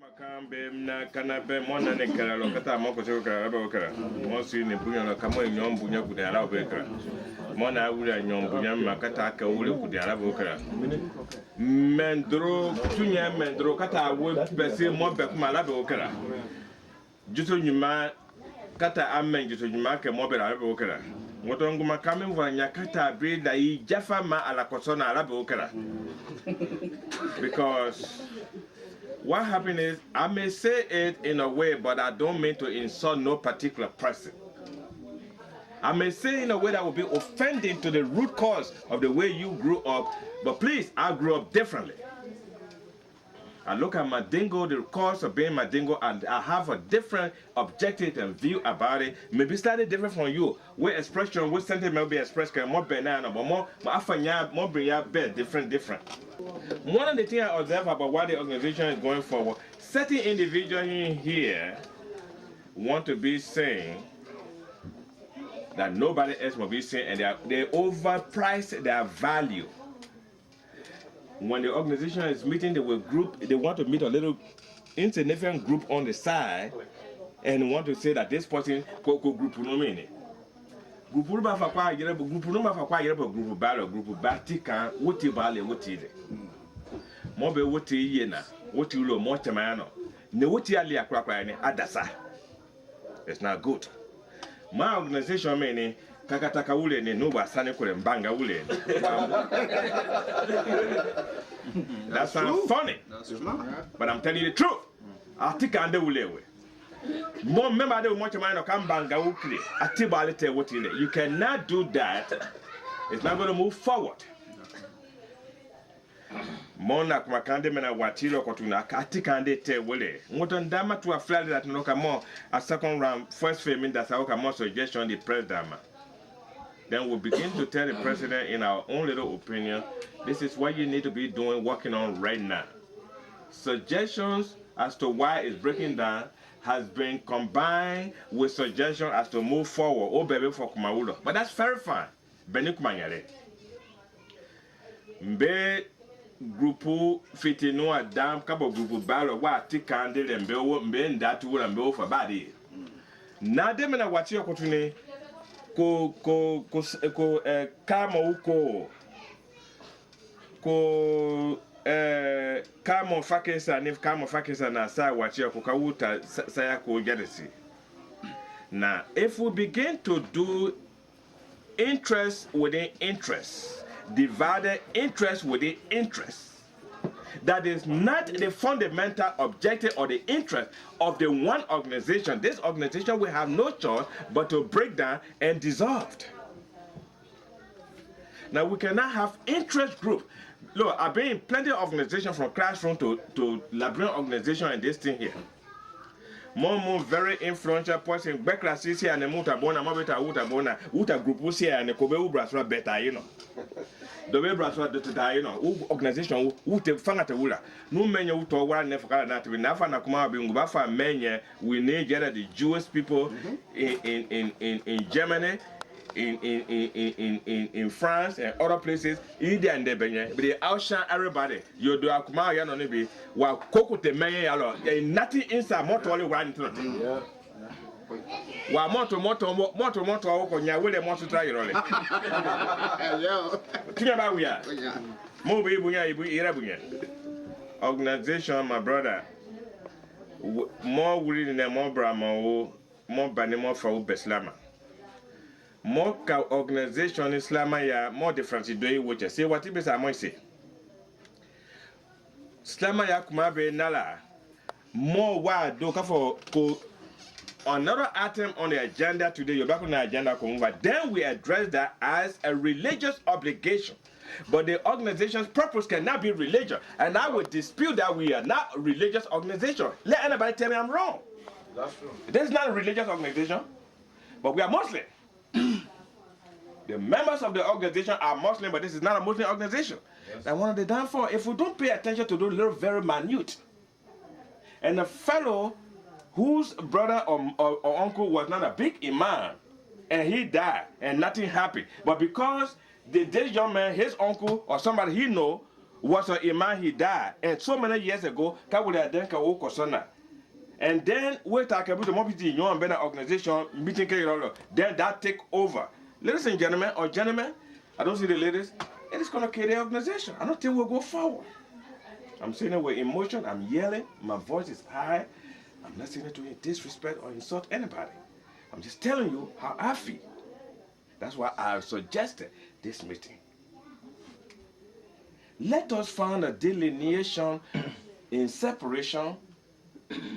Makambe na kanabe mona ne kala lokata moko se kala ba okara mo si ne bunya na kamo nyom bunya ku da ala ba okara mona awura nyom bunya makata ka wure ku da ala ba okara mendro tunya mendro kata wo bese mo be kuma ala ba okara juto nyuma kata amen juto nyuma ke mo be ala ba okara moto nguma kame mvanya kata be da yi jafa ma ala kosona ala ba okara because what happened is, I may say it in a way, but I don't mean to insult no particular person. I may say in a way that will be offending to the root cause of the way you grew up, but please, I grew up differently. I look at Mandingo, the cause of being Mandingo, and I have a different objective and view about it. Maybe slightly different from you. Where expression, what sentiment will be expressed, more banana, but more different. One of the things I observe about what the organization is going forward, certain individuals in here want to be saying that nobody else will be saying, and they overprice their value. When the organization is meeting, they want to meet a little insignificant group on the side and want to say that this person group no meaning. Group no ma fa kwa yere group balo group batika woti bale woti de. Mo be woti ye na woti ulo mo chama no. Ne woti ali akwa ni adasa. It's not good. My organization meaning kakataka ule ni nuba sane kule mbanga ule. That sounds funny. But I'm telling you the truth. Atika ande ulewe. More member de much mind come banga ukli. Atibalite wotile. You cannot do that. It's not going to move forward. Mona kumakande mena watiro kotuna katikande te wole. Ngoton dama to a flag that no kamo a second round first filming that's our kamo suggestion the press dama. Then we begin to tell the president in our own little opinion, this is what you need to be doing, working on right now. Suggestions as to why it's breaking down has been combined with suggestions as to move forward. Oh, baby, for Kumaulo. But that's very fine. Benikumayare. Mbe grupu fitino adam kabo grupu balo wa tikande lembe wo mbe ndatu wo mbe wo fa badi. Na de mena wati okotune ko kama uko ko kama fakesa ni kama fakesa na sa wati okokawuta saya ko jadesi. Now if we begin to do interest within interest, divided interest within interest, that is not the fundamental objective or the interest of the one organization. This organization will have no choice but to break down and dissolve. Now we cannot have interest group. Look, I've been in plenty of organizations from classroom to Liberian organization and this thing here. More very influential person. Bekla here and the mutabona, mabeta utabona, uta group here and the Kobe Ubrasra better, you know. The way Brasra to you know, organization who take fangata wula. No menu to one never not we never nakuma being bafa many we need the Jewish people in Germany. In France and other places, India and Debenya, but they outshine everybody. You do Akuma Yanobi, while Coco the Mayor, and nothing inside motor only one thing. While motor, Okonya, will a motor try your only. Think about we are. Mobi Bunya, organization, my brother, more willing than more Brahma, more Banimo for Beslama. More organization Islamaya more different do what you say what it is I say. Islamaya kumabe nala more wide do for another item on the agenda today. You're back on the agenda, but then we address that as a religious obligation. But the organization's purpose cannot be religious, and I would dispute that we are not a religious organization. Let anybody tell me I'm wrong. That's true. This is not a religious organization, but we are Muslim. The members of the organization are Muslim, but this is not a Muslim organization. Yes. And one of the downfall, if we don't pay attention to those little very minute, and a fellow whose brother or uncle was not a big imam, and he died, and nothing happened, but because this young man, his uncle or somebody he know was an imam, he died, and so many years ago, and then we talk about the mobility in your organization meeting, then that take over. Ladies and gentlemen, or gentlemen, I don't see the ladies, it is going to kill the organization. I don't think we'll go forward. I'm saying it with emotion, I'm yelling, my voice is high. I'm not saying it to disrespect or insult anybody. I'm just telling you how I feel. That's why I suggested this meeting. Let us find a delineation in separation.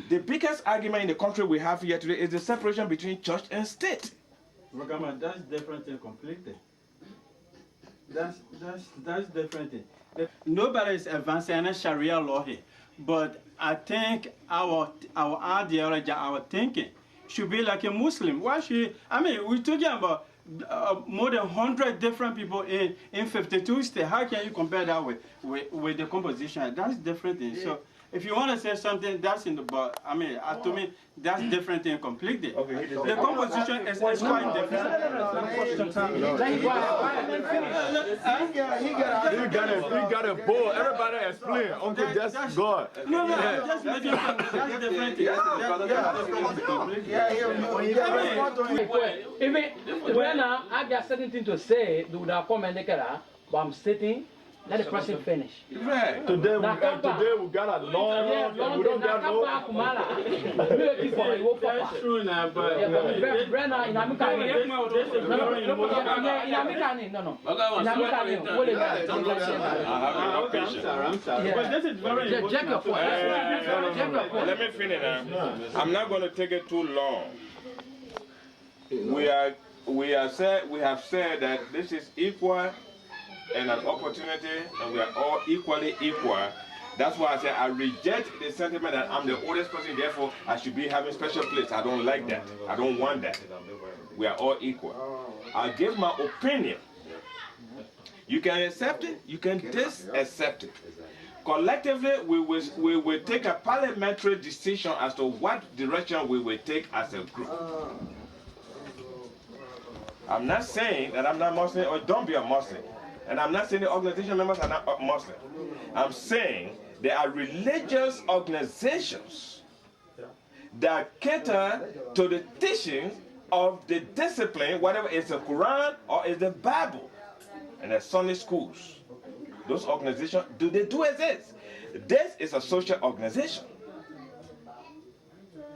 The biggest argument in the country we have here today is the separation between church and state. Rogama, that's different thing completely. That's different thing. Nobody is advancing any Sharia law here, but I think our ideology, our thinking should be like a Muslim. Why should we're talking about more than 100 different people in 52 states. How can you compare that with the composition? That's different thing. Yeah. So if you want to say something, that's in the but to me that's different thing completely. Okay. The composition is quite different. He got a bull. Everybody explain. Uncle, that's God. No, just making that's different thing. When I got certain thing to say, do not comment, but I'm sitting. Let the person finish. Right. Today we got a long. We don't got no. That's true now, but Brenna in America. I'm sorry. But this is very important. Let me finish now. I'm not going to take it too long. We have said that this is equal and an opportunity, and we are all equally equal. That's why I say I reject the sentiment that I'm the oldest person, therefore I should be having special place. I don't like that. I don't want that. We are all equal. I give my opinion. You can accept it, you can disaccept it. Collectively, we will take a parliamentary decision as to what direction we will take as a group. I'm not saying that I'm not Muslim or don't be a Muslim. And I'm not saying the organization members are not Muslim. I'm saying there are religious organizations that cater to the teachings of the discipline, whatever it's the Quran or it's the Bible. And the Sunday schools. Those organizations, they do exist. This is a social organization.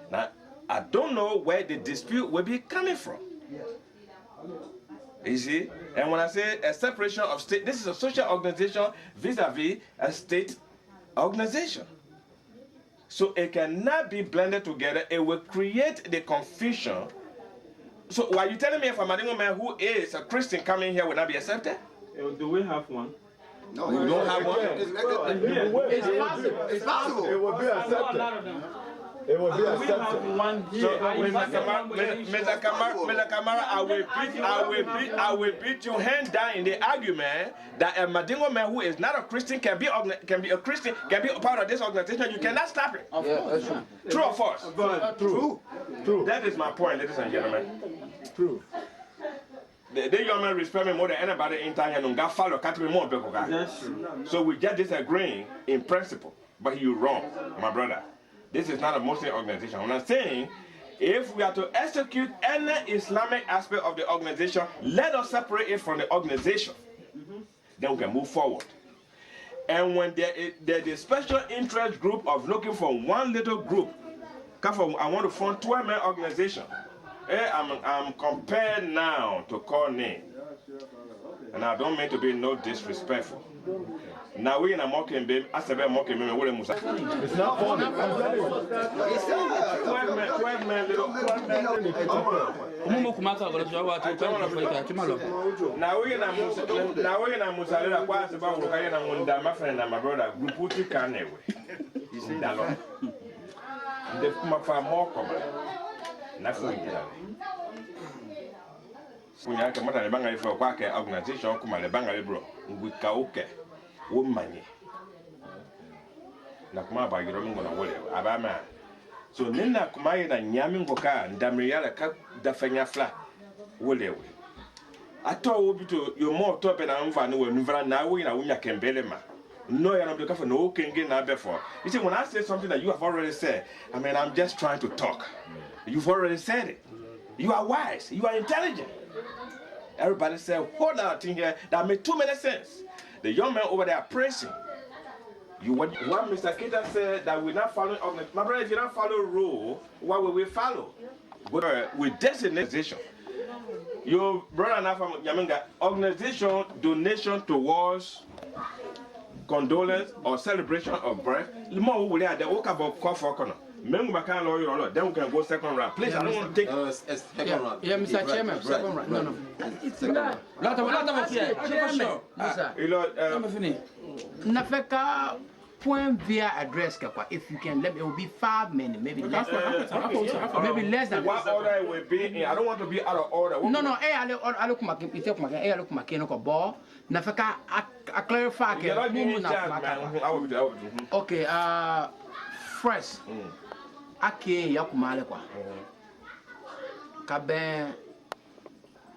Now, I don't know where the dispute will be coming from. You see? And when I say a separation of state, this is a social organization vis-a-vis a state organization. So it cannot be blended together. It will create the confusion. So why are you telling me if a Mandingo man who is a Christian coming here will not be accepted? Do we have one? No, you don't have one? It's possible. It's possible. It will be accepted. It will be We have accepted. one here. So, Mr. Kamara, I will beat you hand down in the argument that a Mandingo man who is not a Christian can be a Christian, can be a part of this organization. You cannot stop it. That's true. True or false? True. True. That is my point, ladies and gentlemen. True. The young man respect me more than anybody in town and got follow can't be more people. That's true. So we just disagreeing in principle, but you're wrong, my brother. This is not a Muslim organization. I'm not saying if we are to execute any Islamic aspect of the organization, let us separate it from the organization. Then we can move forward. And when there's a special interest group of looking for one little group, I want to form 12-man organization. I'm compared now to call name. And I don't mean to be no disrespectful. Now we in a mocking baby, I said mocking baby, what Musa. It's not funny. I'm telling you. 12 men, little 12 men. Now we in a Musa, quite about my friend and my brother, group put you can anyway. You see that long. They come up for more common. Kunya kama tani banga ifo kwa ke organization kuma le banga le bro ngwika oke wo manye na kuma ba giro ngo na wole abama so nina kuma ina nyami ngoka ndamriya ka dafanya fla wolewe ato wo bito yo mo to pe na mfa no wanuvra na wo ina wunya kembele ma no ya no be ka for no kenge na before. You see, when I say something that you have already said, I mean, I'm just trying to talk. You've already said it. You are wise. You are intelligent. Everybody said, hold on thing here that made too many sense. The young man over there praising. You what Mr. Kita said that we're not following organization. My brother, if you don't follow rule, what will we follow? With designation. Your brother and I from Yaminga, organization donation towards condolence or celebration of birth. The more we are, the walk about cough corner. Then we can go second round. Please, I don't want to take Second round. Yeah, Mr. Chairman, second round. No. Second round. Lot of here. Nafeka point via address kapa. If you can let me, it will be 5 minutes, maybe less. Maybe less than. What order it will be in? I don't want to be out of order. No. I look my no ball. Nafeka I clarify. Okay. First. Ake yakumale kwa. Kabe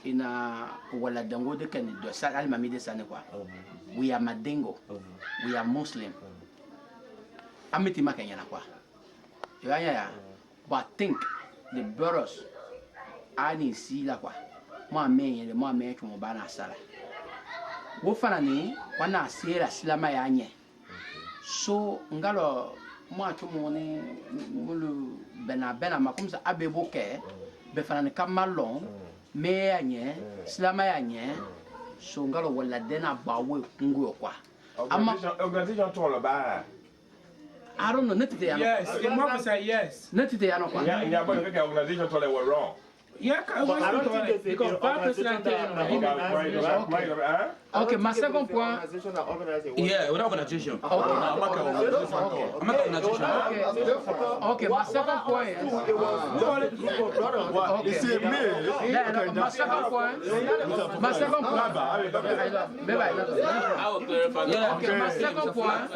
ina wala dango de kan do sa al mamide sane kwa. We are Mandingo. We are Muslim. Amiti makanya na kwa. Ya. But think the brothers ani si la kwa. Mo ame chumo bana sala. Wo fana ni wana asiera silama ya nye. So ngalo moi tout mon mulu bena ma comme ça abebo ke be fanane kamalon me anye slama anye so ngalo wala dena bawe kungu kwa organization to all about I don't know netite ya yes the mother say yes netite ya no kwa yeah but the organization told they were wrong Yeah, But I don't think it's because an bad organization personality. Okay, my second point. Yeah, without organization. Okay, my second point is. What? You see me? Yeah, no, my second point. My second point. Maybe I love it. I will clarify. Yeah, okay, my second point.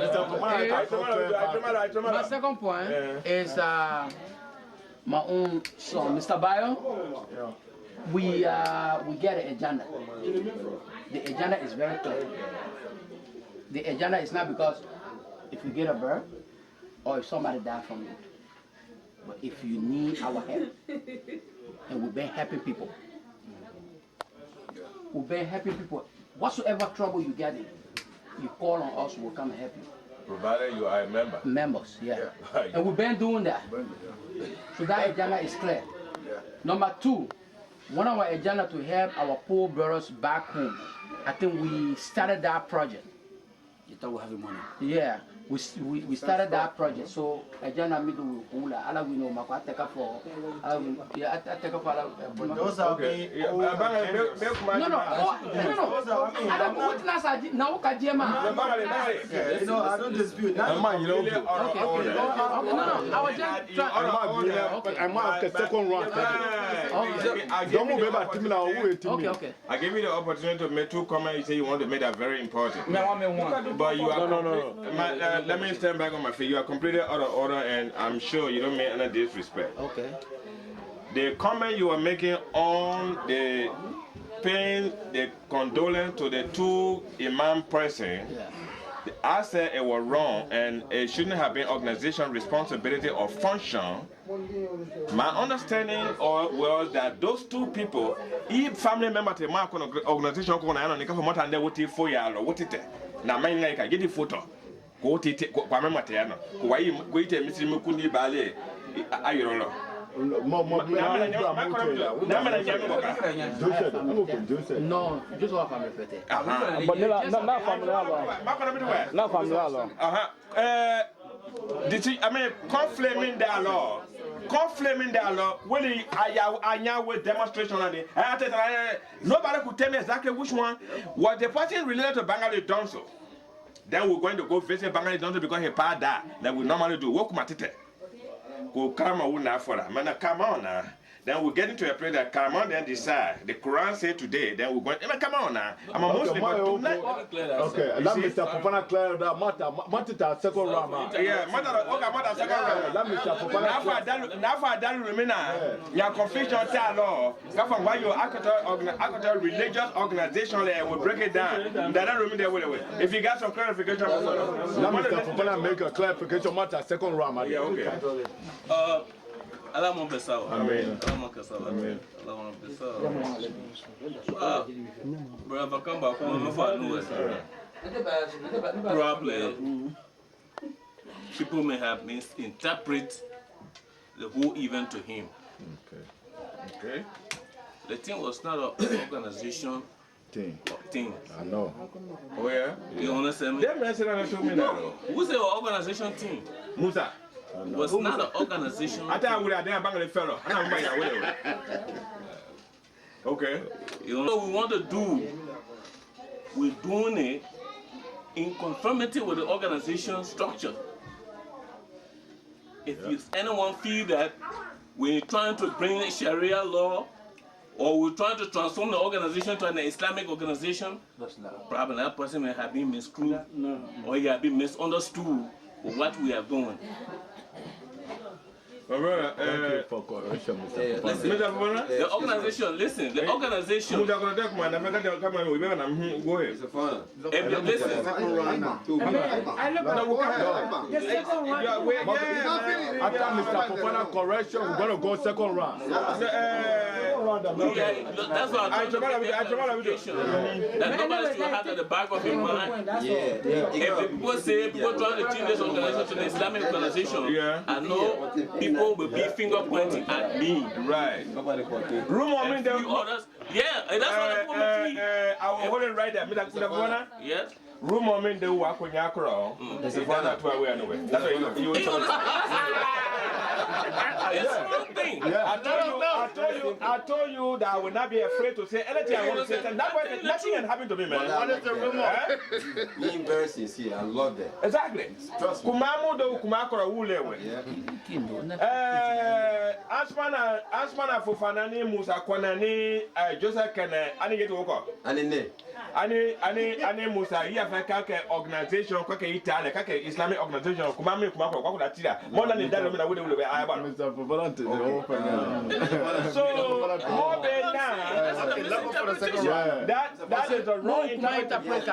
My second point is my own son, Mr. Bayo. We get an agenda. The agenda is very clear. The agenda is not because if you get a bird or if somebody died from you, but if you need our help, and we've been helping people. We've been helping people. Whatsoever trouble you get in, you call on us, we'll come and help you. Provided you are a member. Members, yeah. And we've been doing that. So that agenda is clear. Number two, one of our agenda to help our poor brothers back home. I think we started that project. You thought we have money. Yeah, we started that project. So agenda me do hula. Ala we know makwa take for. Yeah, I take for. Those are being No. I don't witness now. Kajema. you know, I don't dispute that. Man, you know. Okay. No. I was just trying. I'm out the second round. Don't move back to me now. Okay. I give you the opportunity to make two comments. You say you want to make that very important. But you are No. let me stand back on my feet. You are completely out of order, and I'm sure you don't mean any disrespect. Okay. The comment you are making on the paying the condolence to the two imam person, Yeah. I said it was wrong, and it shouldn't have been organization responsibility or function. My understanding was that those two people, each family member to my organization, na mine like I get the photo. Go to kwa mama tena. Kwa hii kuite misimu kundi bale ayoro. No, just what I'm repeating. But not family. Not family. I mean, conflaming their law. Conflaming their law. Really, I with demonstration on it. Nobody could tell me exactly which one. Was the person related to Bangali done so? Then we're going to go visit Bangali done so because he passed that. That we normally do. Walk my tite. Go come on now for that. Man, come on now. Then we get into a place that come on then decide. The Quran say today, then we're going, come on now. I'm a Muslim, but tonight. Okay, let Mr. Popana clear that matter. Matter second round. Yeah, matter second round. Let Mr. Popana Now for that remain your confusion tell law. Come from why your actual religious organization will break it down. That remain there way. If you got some clarification, let Mr. Popana make a clarification matter second round. Yeah, okay. Allah mon besao. Amen. Allah mon kasala. Amen. Allah mon besao. Brother, come back. I'm probably people may have misinterpreted the whole event to him. Okay. The thing was not an organization thing. I know. Oh yeah. You understand me? Them message told me that. Who say organization thing? Musa. Was not an organization. I thought we were there banging the fellow. Okay. You know what we want to do? We're doing it in conformity with the organization structure. If anyone feel that we're trying to bring Sharia law or we're trying to transform the organization to an Islamic organization, probably that person may have been misconstrued or he have been misunderstood with what we are doing. My brother, The organization, listen, the organization. Go ahead. Listen. After Mr. Popana correction, we're going to go second round. That's what I'm trying to that nobody should have at the back of your mind. If the people say people trying to change this organization to an Islamic organization, I know people will be finger pointing at me. Right. Room on me, others. Yeah, and that's what the people feel. I will hold it right there. Yes. room moment they work when you're crawl. That's the one that way anyway. That's why you It's one thing. I told you that I will not be afraid to say anything I want to say. Nothing can happen to me, man. What is the rumor? Being very sincere, I love that. Exactly. Trust me. Kumamu do kumakora ulewe. Asmana Fofanani Musa Kwanani Joseph Kene ani get woko. Ani Musa Yafaka organization kwake Italy kake Islamic organization kumami kumakora kwa kudatira. More than that we will ayaba. Mr. Volante, the whole So more than that, that is the wrong interpretation.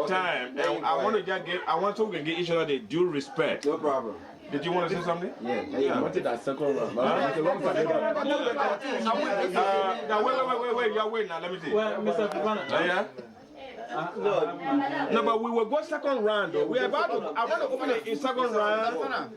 Time, and I want to just give, I want to give each other the due respect. No problem. Did you want to say something? Yeah. What did that second round? Now wait, you're waiting now, let me see. Well, Mr. Fubana. Yeah? No, but we will go second round though. We're about to, I want to open it in second round.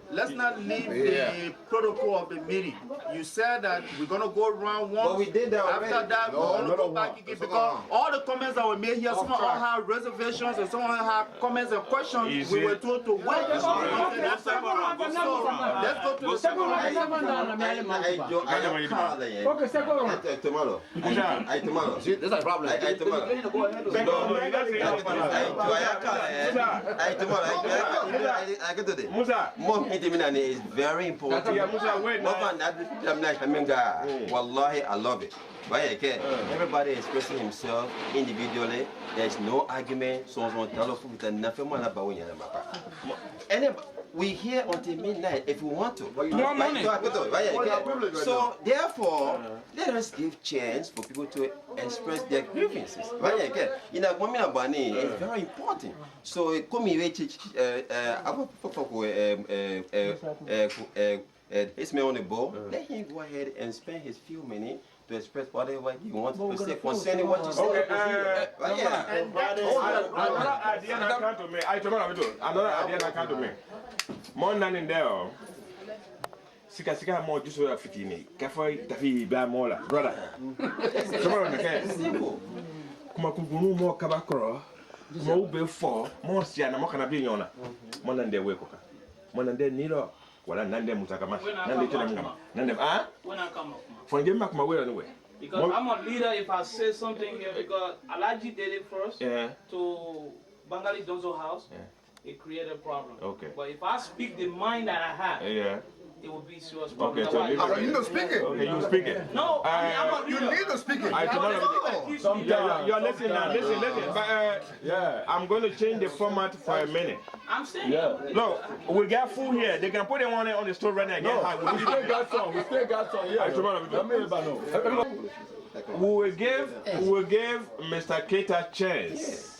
Let's not leave the protocol of the meeting. You said that we're going to go round one. But we did that already. After that, we're going to go back again because all the comments that were made here, some all had reservations and some had comments and questions. We were told to wait. Let's go to the second round. Okay, second round. Tomorrow. See, this is a problem. Tomorrow. I get to this. More intimate is very important. Wallahi, I love it. Everybody expressing himself individually. There's no argument. And we here until midnight if we want to. So therefore, let us give chance for people to express their grievances. In a moment of money, it's very important. So let him go ahead and spend his few minutes to express whatever he wants to say concerning what you say. Another idea that come to me. Another idea that come to me. More than in there. Sika more just over 15. Kafa tafi ba mola, brother. Tomorrow okay. Kuma kugunu mo kabakro. Mo be for mo sia na mo kana bi nyona. Mo nan de we koka. Mo nan de nilo wala nan de mutakama. Nan de tena ngama. Nan de when I come up. for give back my way anyway. Because I'm a leader if I say something here because Alaji did it first to Bangali Donzo house. It created a problem. Okay. But if I speak the mind that I have, it will be serious problem. Okay, so you need to speak it. Okay, you speak it. No, you need to speak it. You're listening now. Listen. But I'm going to change the format for a minute. I'm saying. Look, we got food here. They can put it on the store right now. We still got some. Yeah. We will give Mr. Keita chance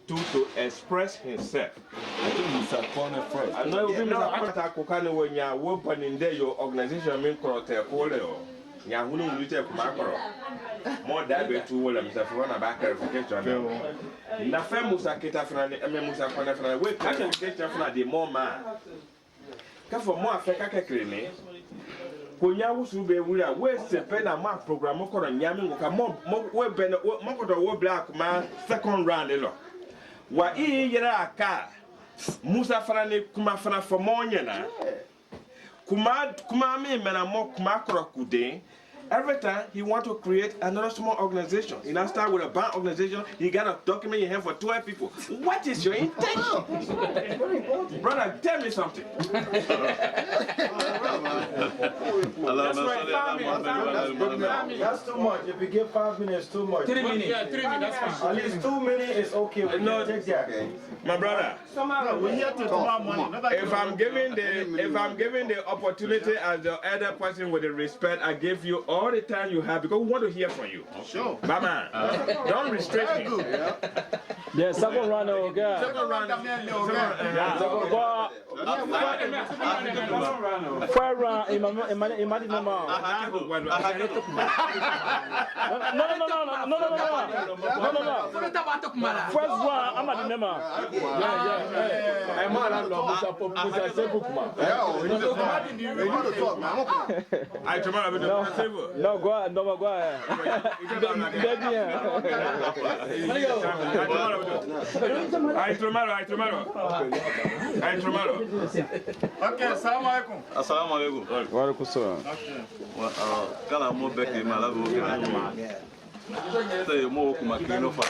to express himself. I think Mr. Corner first. I know Mr. Kokane when you are opening there your organization mean correct call ya hunu mulite kumakoro more that be to wala Mr. Fubana back clarification na fe Musa Keita fana Musa Corner fana we clarification fana the more man ka for more Africa kekrene konya wusu be wura we se pe na ma program ko ro nyame ngoka mo we be no mo ko do wo black ma second round lo wa yera aka Musa fana ne kuma fana for more nyana kuma me mena mo kuma krokude. Every time he want to create another small organization, he now start with a band organization. He got a document in hand for 12 people. What is your intention? Brother, tell me something. That's too much. If you give 5 minutes, too much. 3 minutes. Yeah, 3 minutes. That's fine. At least 2 minutes is okay. No, my brother. We're here to tomorrow morning. If I'm giving the opportunity as the other person with the respect I give you all the time you have because we want to hear from you. Sure. Bama, don't restrict me. Yeah, second round, okay. Second round. First round No, go ahead. No, go ahead. Okay, assalamu alaikum. Assalamu alaikum. Wa alaikum salam. Kala mo beke malabu kala. Te mo kuma kino fa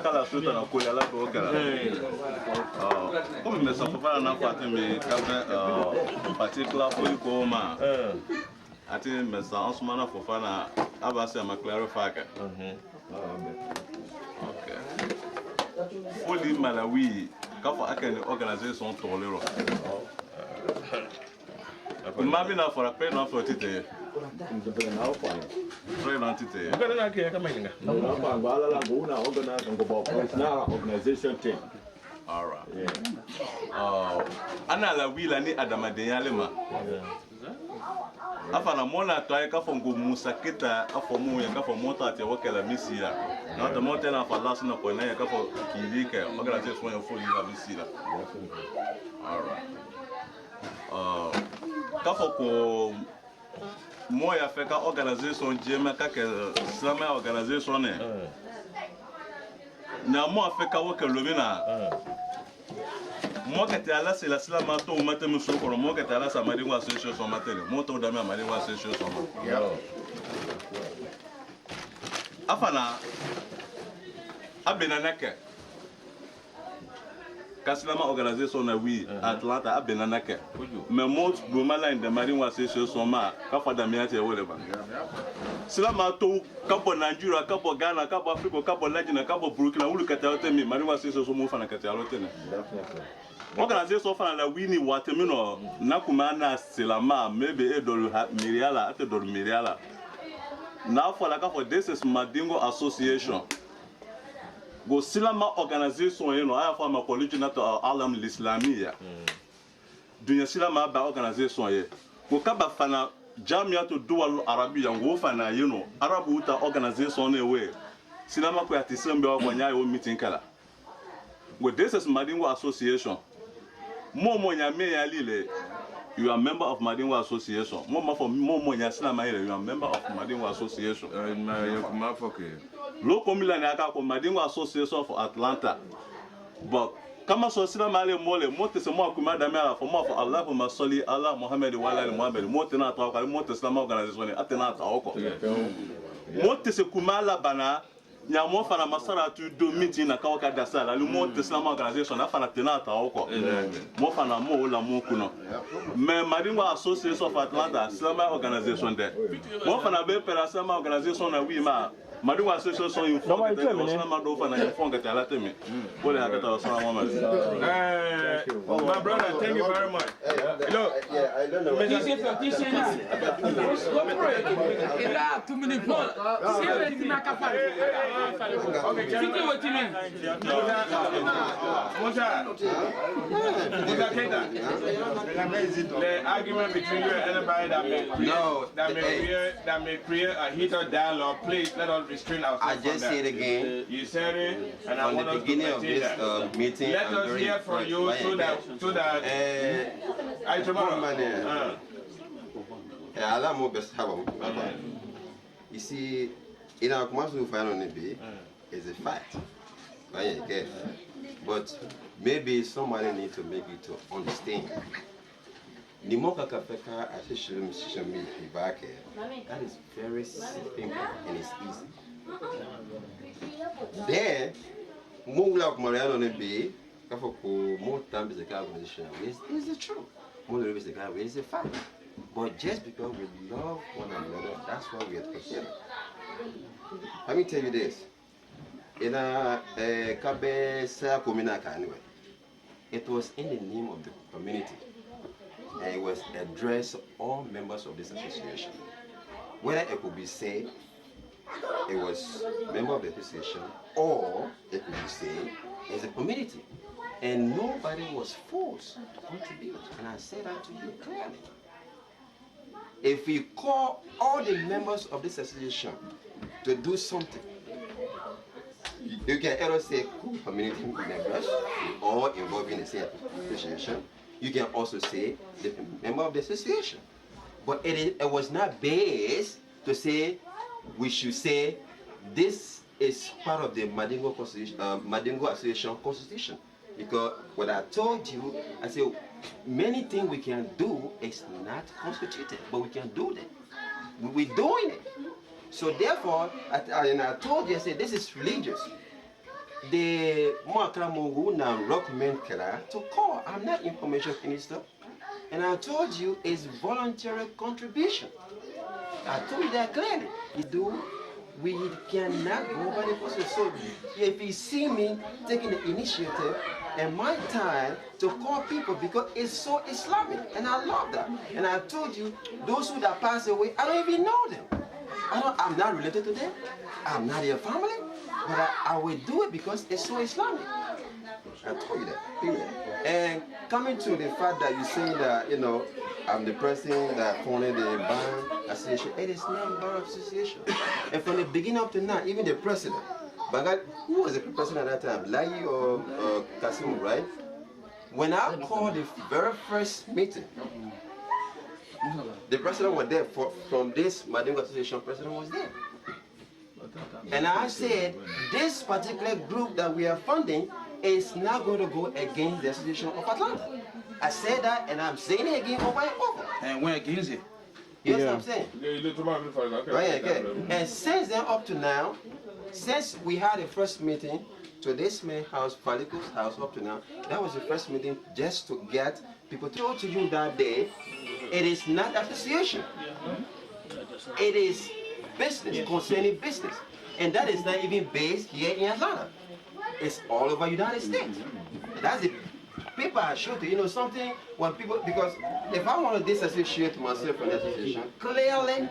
kala suta na ko yala ko kala. Comme me sa fa na fa te me ka particular ko ma. Ati me sa osmana fo fa na abase ma clarify ka. Okay. Oli Malawi ka fa akene organisation tolero. Mami na for a pay na for tite. Pray na tite. Bukan na ke kama inga. Organization thing. All right. Ana la wila ni adama de yalema. Afa na mona to ay ka fongo musa kita afo mu ya ka fo mota te wakela misira. Na to mota na fa last na ko na ya ka fo kivika organization ya fo la misira. All right. Kafo ko moya fe ka organisation jema ka ke sama organisation ne na mo fe ka wo ke lomina mo ke te ala se la sila ma to mate mu so ko mo ke te ala sa Mandingo association matere mo to da me Mandingo association afana abena nake Kasilama organisation na wi Atlanta abena nake me mo do mala in the Mandingo association ma ka fa da me ate wole ba silama to ka bo Nigeria ka bo Ghana ka bo Africa ka bo Nigeria ka bo Burkina wulu ka ta ote mi Mandingo association mo fa na ka ta ote ne organisation fa na wi ni wate mi no na kuma na silama maybe e do miriala ate do miriala na for la ka for this is Mandingo association go silama organisation you know I have my college na to alam l'islamia dunya silama ba organisation ye go ka ba fana jamia to dual arabia go fana you know arabu ta organisation ne we silama ko atisembe wa nya yo meeting kala go this is Mandingo association mo nya me ya lile you are member of Mandingo association mo nya silama you are member of Mandingo association Local Milan aka ko Mandingo Association of Atlanta. But kama so sina male mole mote se mo kuma da mera for mo for Allahumma salli ala Muhammad wa ala Muhammad mote na ta ko mote Islam organization atena ta ko. Mote se kuma la bana nya mo fana masara tu do meeting na ka ka da sala lu mote Islam organization afana tena ta ko. Mo fana mo la mo kuno. Me Mandingo Association of Atlanta Islam organization there. Mo fana be per Islam organization na wi ma Mandingo association in front of the Osama Dofa na inform get ala temi. Bole akata Osama Mohammed. My brother, thank you very much. Look, I don't know. The argument between you and anybody that may create a heated dialogue, please let us restrain ourselves. I just say it again. You said it, and I on want the us beginning to of this meeting. let us hear from you so that I tomorrow. Allah mo best have you see, in our commercial final is a fact. But maybe somebody need to make you to understand. The more Kafeka association back that is very simple and it's easy. Then, more like Mariano Nebe, Kafako, more time is a conversation. Is the truth. More is the guy, is a fact. But just because we love one another, that's why we are together. Let me tell you this. In a Kabesa Kominaka anyway, it was in the name of the community. And it was addressed to all members of this association. Whether it could be said it was a member of the association or it could be said as a community. And nobody was forced to contribute. And I say that to you clearly. if we call all the members of this association to do something, you can either say community members or involving the same association. You can also say the member of the association. But it was not based to say we should say this is part of the Mandingo Association Constitution. Because what I told you, I said many things we can do is not constituted, but we can do them. We're doing it. So therefore, and I told you, I said this is religious. The Mwakra now recommend to call. I'm not information minister. And I told you it's voluntary contribution. I told you that clearly. We cannot go by the process. So if you see me taking the initiative and my time to call people because it's so Islamic, and I love that. And I told you, those who that passed away, I don't even know them. I'm not related to them. I'm not their family, but I will do it because it's so Islamic. I told you that. Period. And coming to the fact that you're saying that, you know, I'm the person that founded the band association. It is not a band association. And from the beginning up to now, even the president, who was the president at that time? Lai or Kasim, right? When I called the very first meeting, the president was there from this Mandingo Association. President was there. And I said, this particular group that we are funding is not going to go against the Association of Atlanta. I said that, and I'm saying it again over and over. And went against it. Yes, I'm saying. Right, okay. And since then up to now, since we had the first meeting to this main house, Faliko's house up to now, that was the first meeting just to get people to show to you that day, it is not association. It is business, concerning business. And that is not even based here in Atlanta. It's all over the United States. That's the paper I showed you. You know something, when people, because if I want to disassociate myself from the association, clearly,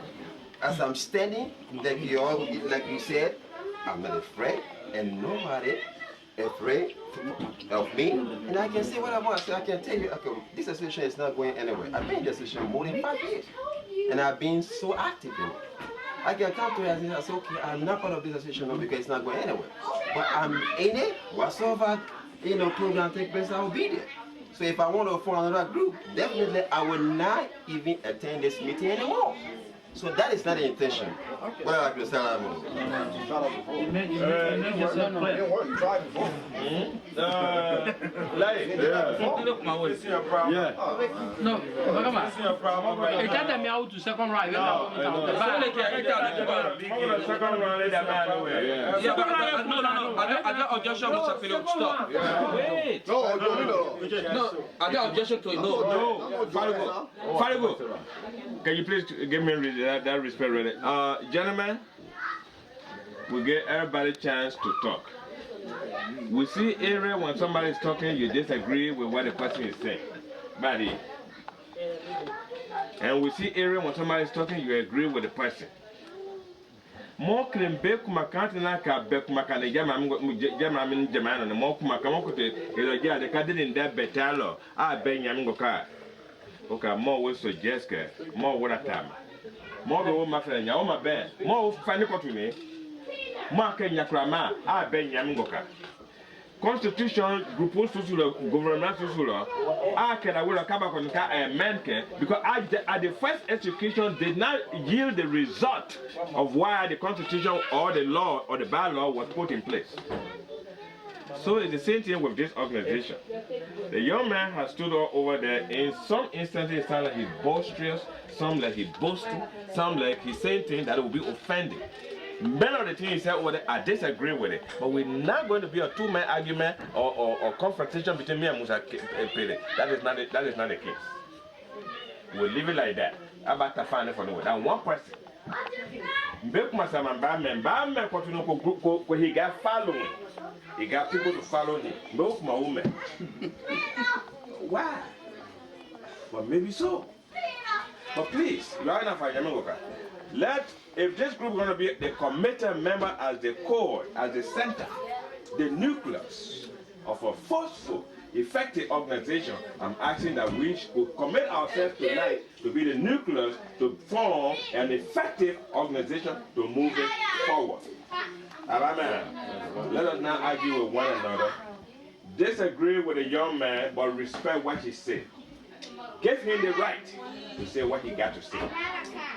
as I'm standing, like you said, I'm not afraid, and nobody afraid of me. And I can say what I want. So I can tell you, okay, this association is not going anywhere. I've been in the association more than 5 years, and I've been so active in it. I can come to it and say, okay, I'm not part of this association now because it's not going anywhere. But I'm in it, whatsoever, you know, program take place, I will be there. So if I want to form another group, definitely I will not even attend this meeting anymore. So that is not the intention. Okay. Well, I can say that. No, it can't be out to second right. No, I got objection with Philip. Stop. Wait. No, I got objection to it. No. Farigo. Can you please give me that respect, really? Gentlemen, we give everybody a chance to talk. We see area when somebody is talking, you disagree with what the person is saying. Buddy. And we see area when somebody is talking, you agree with the person. More can be kumakant na ka be kumakane jama min jama na mo kumaka mo kote eloja de kadin in that betalo a be nyam ngoka. Okay, more will suggest more water time. More will my friend, Yama Ben, more funny to me. Mark and Yakrama, I ben Yamingoka. Constitution, group government, I can I will come back on a man because at the first execution did not yield the result of why the Constitution or the law or the bylaw was put in place. So it's the same thing with this organization. The young man has stood all over there. In some instances, it sounds like he's boisterous, some like he's boasting, some like he's saying things that will be offending. Many of the things he said over there, I disagree with it. But we're not going to be a two-man argument or confrontation between me and Musa Pele. That is not the case. We'll leave it like that. How about to find it for the way? That one person. He got following. He got people to follow him. Both my woman. Why? But maybe so. But please, you are not if this group is going to be the committed member as the core, as the center, the nucleus of a forceful, effective organization, I'm asking that we should commit ourselves tonight to be the nucleus to form an effective organization to move it forward. Amen. Let us not argue with one another. Disagree with a young man, but respect what he said. Give him the right to say what he got to say.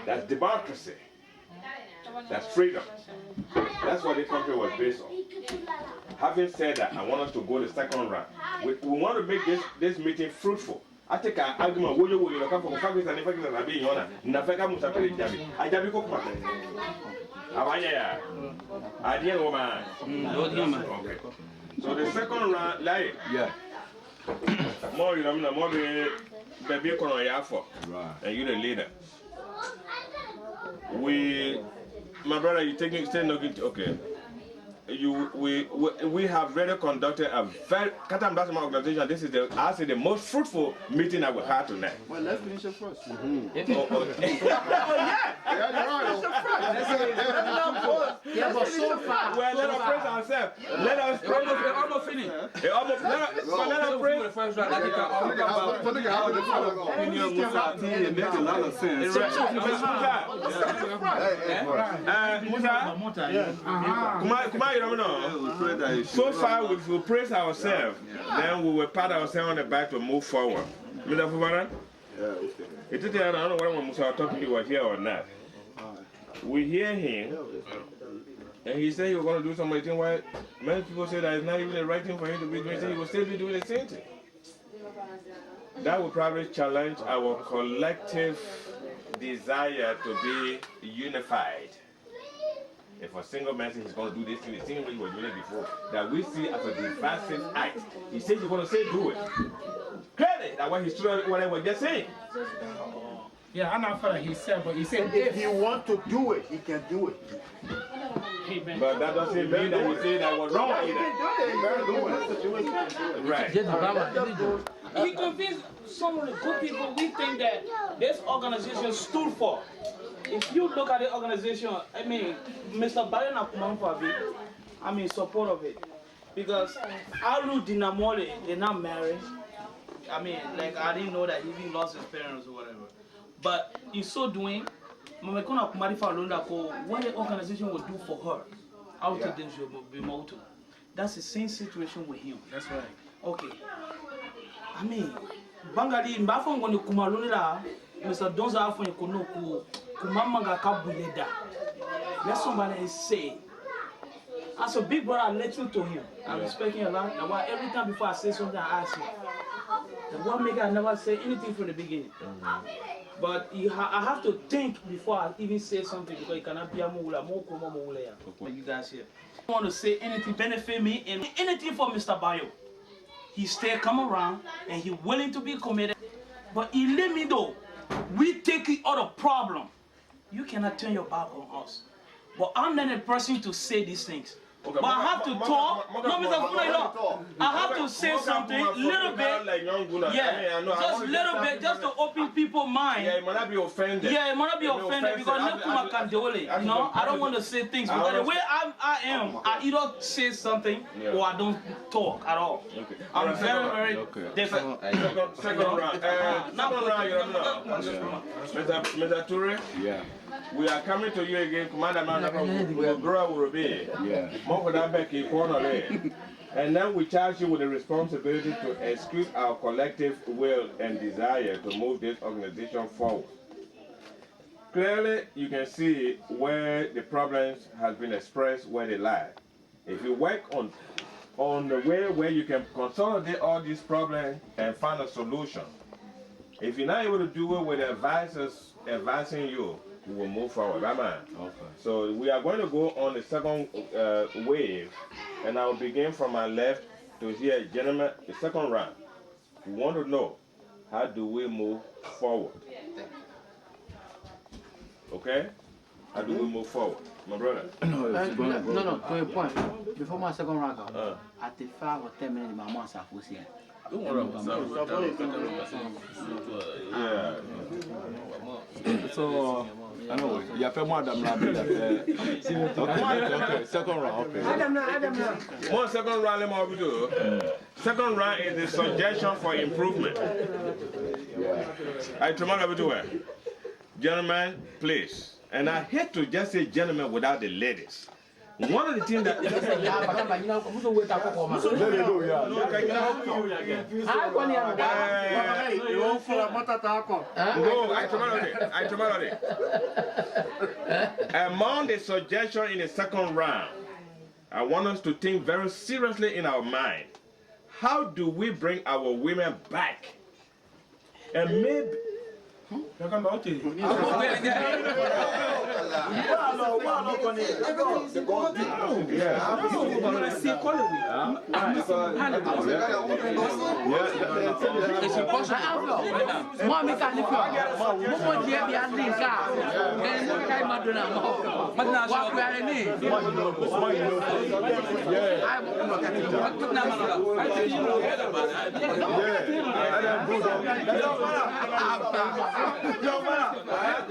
That's democracy. That's freedom. That's what this country was based on. Having said that, I want us to go to the second round. We want to make this meeting fruitful. I take an argument. Would you come from Pakistan and Pakistan and be honest? Nafeka Musafiri Jabi. I Jabi Kokma. Avaya. I didn't woman. Okay. So the second round, like, Yeah. more you know, more baby kono yafo. Right. And you the leader. My brother, you taking still not good. Okay. We have really conducted a very Katam Basma organization. This is the most fruitful meeting that we had tonight. Well, let's finish it first. Oh, Yeah, but so far. well, let us praise ourselves. Let us praise. Almost finished. Let us praise. The first round, I think Opinion Musa, it makes a lot of sense. So far, we praise ourselves, then we will pat ourselves on the back to move forward. Mr. Fubara? I don't know whether Musa talking to you here or not. We hear him, and he said he was going to do something. Why many people say that it's not even the right thing for him to be doing, he will still be doing the same thing. That will probably challenge our collective desire to be unified. If a single message is going to do this thing, the same way you were doing it before, that we see as a divisive act. He said he's going to say do it. Clearly, that's what what I was just saying. Yeah, I'm not he said, but he said If he want to do it, he can do it. But that doesn't mean that he said that was wrong either. Right. He convinced some of the good people we think that this organization stood for. If you look at the organization, I mean, Mr. Barry Nakumanfabi, I'm in support of it. Because Alu Dinamole, they're not married. I mean, like, I didn't know that he even lost his parents or whatever. But in so doing, what the organization would do for her, out of them should be moto. That's the same situation with him. That's right. Okay. I mean, Bangali, Mbafon when you kumalunira, Mr. Donza Afon Kunoku, Kumamanga Kabuleda. Let somebody say. As a big brother, I let you to him. I'm respecting a lot. And every time before I say something, I ask him. The one maker I never say anything from the beginning. But I have to think before I even say something because it cannot be a mula, you guys here. I want to say anything benefit me and anything for Mr. Bayo. He still come around and he willing to be committed. But he let me know. We take it out of problem. You cannot turn your back on us. But I'm not a person to say these things. Okay, but I have to talk. No, Mr. Funailo, I have to say something little bit. Yeah, just little bit, just to open people's mind. Yeah, it might not be offended. Yeah, it might not be offended because you know, I don't want to say things because the way I am, I either say something or I don't talk at all. Okay. I'm very different. Second round. You don't know. Mr. Toure? Yeah. We are coming to you again, Commander Man. We will grow, we will be. Yeah. And then we charge you with the responsibility to execute our collective will and desire to move this organization forward. Clearly, you can see where the problems have been expressed, where they lie. If you work on the way where you can consolidate all these problems and find a solution, if you're not able to do it with the advisors advising you, we will move forward. Right, man? Okay. So we are going to go on the second wave, and I will begin from my left to here, gentlemen. The second round. We want to know how do we move forward. Okay? How do we move forward, my brother? No, to a point. Before my second round, at the 5 or 10 minutes, my mom said, Yeah. So, I know. Yeah, for more than okay, second round. Okay. More second round, let me do. Second round is the suggestion for improvement. I tomorrow do it. Gentlemen, please. And I hate to just say gentlemen without the ladies. One of the things that Let it do, yeah. Among the suggestions in the second round, I want us to think very seriously in our mind. How do we bring our women back? And maybe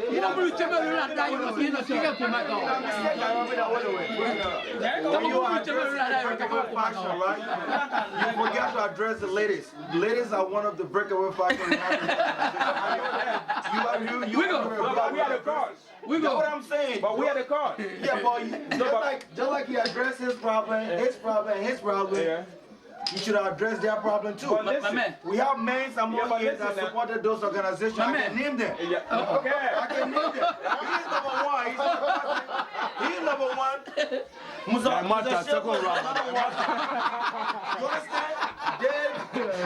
You don't believe Chema will not die, you must be in a figure for my dog. You forgot to address the ladies. Ladies are one of the breakaway factors. We are the cause. We go. What I'm saying. But we are the cause. Yeah, but just like you address his problem, his problem. Yeah. You should address their problem too. But listen, we have men among here that supported those organizations. I can name them. Yeah. Okay. I can name them. He's number one. He's number one. You understand?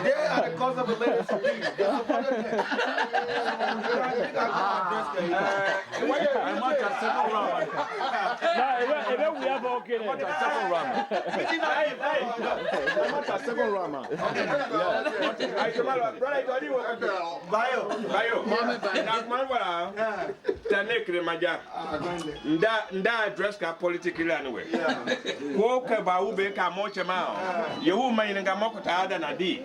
They are the cause of the latest thing. They supported them. Second round, man. Nda address ka politically anyway. Ko ka ba ube ka mo chema. Ye wo man nga mokota ada na di.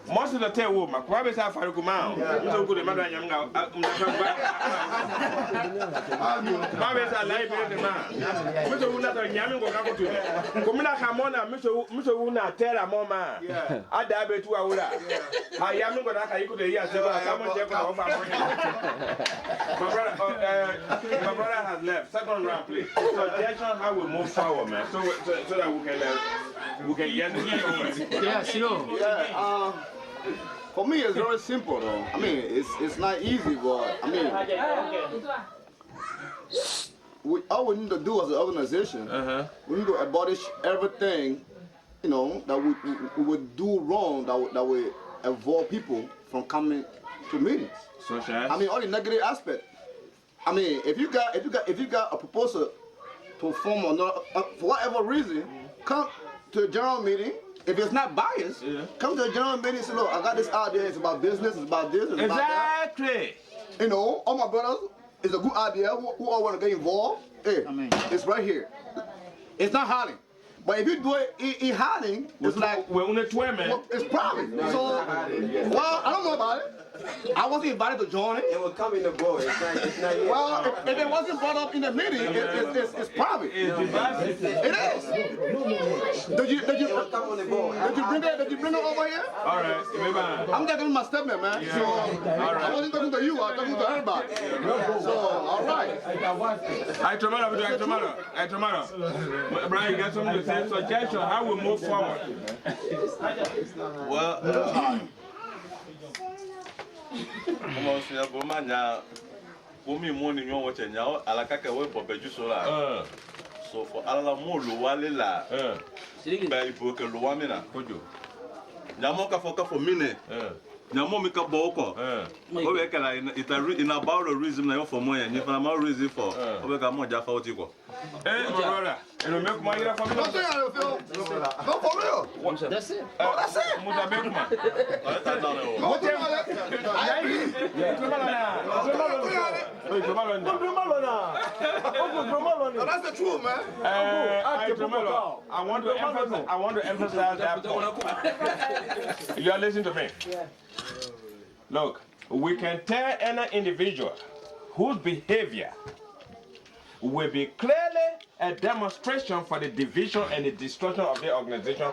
Most of the time wo ma kwa be sa faru kuma. Nso ku de ma da nyam nga ma be sa lai be de ma. Mo so una to nyam ngo ka ko tu. Ko mina ka mo na mo so una tell am ma. Ada be tu awura. Ha yam ngo na ka yiku de ya se ba ka mo je ko ba mo. My brother has left. Second round, please. Suggestion how we move forward, man. So that we can get the over. Yeah, sure. Yeah, for me, it's very simple, though. I mean, it's not easy, but I mean, all we need to do as an organization, we need to abolish everything, you know, that we would do wrong, that would avoid people from coming to meetings. Such as? I mean, all the negative aspect. I mean, if you got a proposal to form or not, for whatever reason, come to a general meeting. If it's not biased, come to a general meeting and say, look, I got this idea. It's about business. It's about this. It's about that. Exactly. You know, all my brothers, it's a good idea. Who all want to get involved? Hey, it's right here. It's not hiding. But if you do it in hiding, it's like we're on a tour, man. It's private. So, well, I don't know about it. I wasn't invited to join it. It will come in the board. It's not yet. Well, if it wasn't brought up in the meeting, it's private. It is. Did you bring it over here? All right. I'm just giving my statement, man. So I wasn't talking to you. I was talking to everybody. So all right. Tomorrow. Brian, you got something to say? Suggestion how we move forward. Well. Como se llama mañana, mi money no watch now. A la caca we for beju sola. So for ala mo lo wale la. Ba ipo ke lo wamina. Kojo. Nyamo ka foka for mine. Nyamo mi ka boko. O be ka la in about the reason na for money. Ni for more reason for. O be ka mo ja fa oti ko. Brother, it'll make my ear for me. No, for real. That's it. That's it. That's the truth, man. I want to emphasize that point. You are listening to me. Look, we can tell any individual whose behavior will be clearly a demonstration for the division and the destruction of the organization.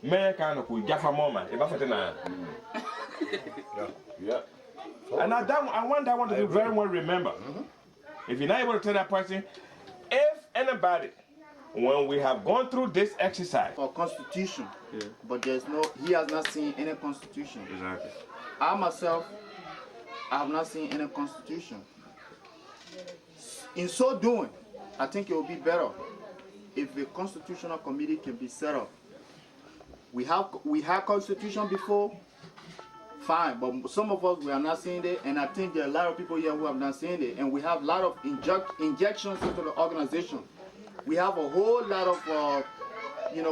And I want that one to be very well remembered. If you're not able to tell that person, if anybody, when we have gone through this exercise, for constitution, but there's no, he has not seen any constitution. Exactly. I myself, I have not seen any constitution. In so doing, I think it will be better if a constitutional committee can be set up. We had constitution before, fine, but some of us, we are not seeing it, and I think there are a lot of people here who have not seen it, and we have a lot of injections into the organization. We have a whole lot of,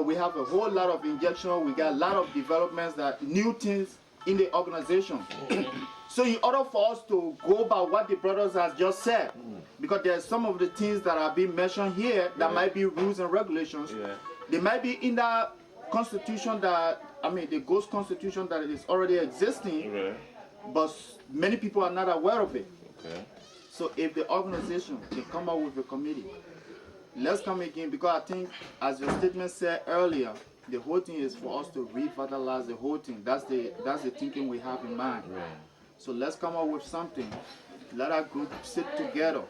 we have a whole lot of injection. We got a lot of developments, that new things in the organization. So in order for us to go by what the brothers have just said, because there's some of the things that are being mentioned here that might be rules and regulations. They might be in that constitution that, the ghost constitution that is already existing, but many people are not aware of it. So if the organization can come up with a committee, let's come again, because I think, as your statement said earlier, the whole thing is for us to revitalize the whole thing. That's the thinking we have in mind. So let's come up with something. Let our group sit together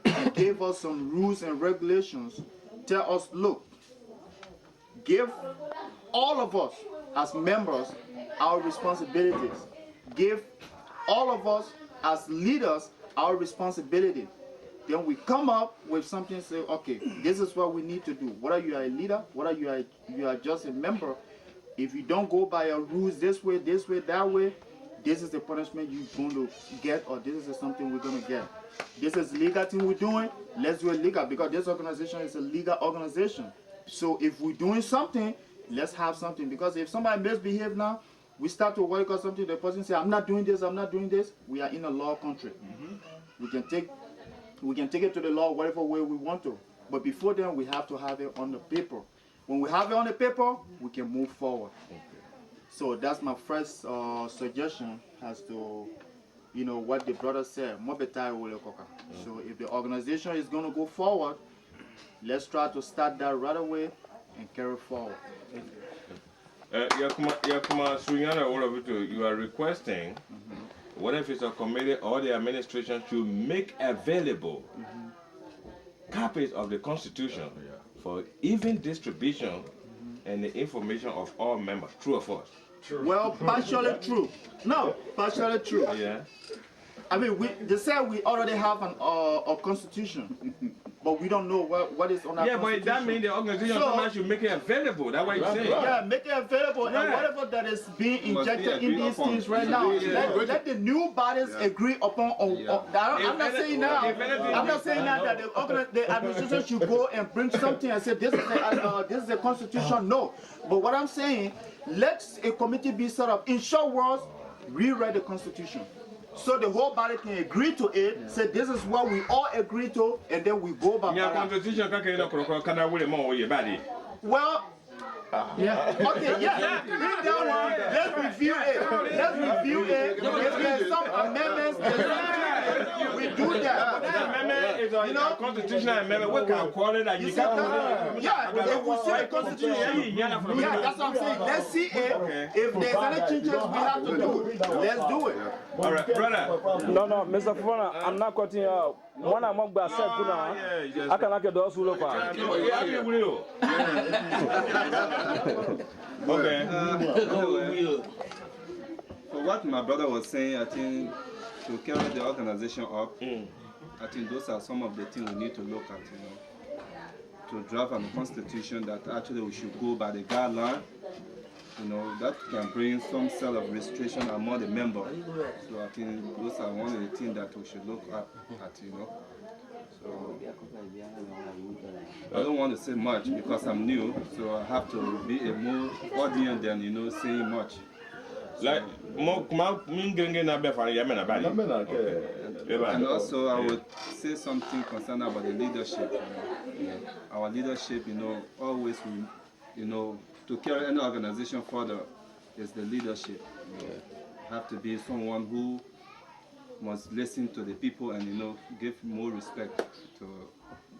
and give us some rules and regulations. Tell us, look, give all of us as members our responsibilities. Give all of us as leaders our responsibility. Then we come up with something, say, okay, this is what we need to do. Whether you are a leader, whether you are just a member, if you don't go by your rules this way, that way, this is the punishment you're going to get, or this is something we're going to get. This is legal thing we're doing, let's do it legal, because this organization is a legal organization. So if we're doing something, let's have something, because if somebody misbehave now, we start to work on something, the person say, I'm not doing this, we are in a law country. We can take it to the law whatever way we want to. But before then, we have to have it on the paper. When we have it on the paper, we can move forward. So that's my first suggestion as to, what the brother said. So if the organization is going to go forward, let's try to start that right away and carry forward. You are requesting, what if it's a committee or the administration should make available copies of the Constitution for even distribution and the information of all members, true or false? Well, partially true. No, partially true. They say we already have a constitution, but we don't know what is on our constitution. But that means the organization should make it available. That's what you're saying. Yeah, make it available, and whatever that is being injected in these things right now, let the new bodies agree upon. I'm not saying now. I'm not saying now that the administration should go and bring something and say this is the constitution. No, but what I'm saying, let a committee be set up. In short words, rewrite the constitution. So the whole body can agree to it, say this is what we all agree to, and then we go back. Well, okay, bring that one, let's review it. If there's some amendments, we do that. Amendment is a constitutional amendment. We can call it. If we see the constitution, that's what I'm saying. Let's see it. If there's any changes we have to do, let's do it. All right, brother. No, Mr. Fona, I'm not cutting you out. One I'm not going to say, I can get those who look at. Okay. For what my brother was saying, I think to carry the organization up, I think those are some of the things we need to look at, to draft a constitution that actually we should go by the guideline, that can bring some sort of restriction among the members. So I think those are one of the things that we should look at, So I don't want to say much because I'm new, so I have to be a more audience than, saying much. Like, and also I would say something concerning about the leadership. Our leadership, always, to carry any organization further is the leadership. Have to be someone who must listen to the people and, you know, give more respect to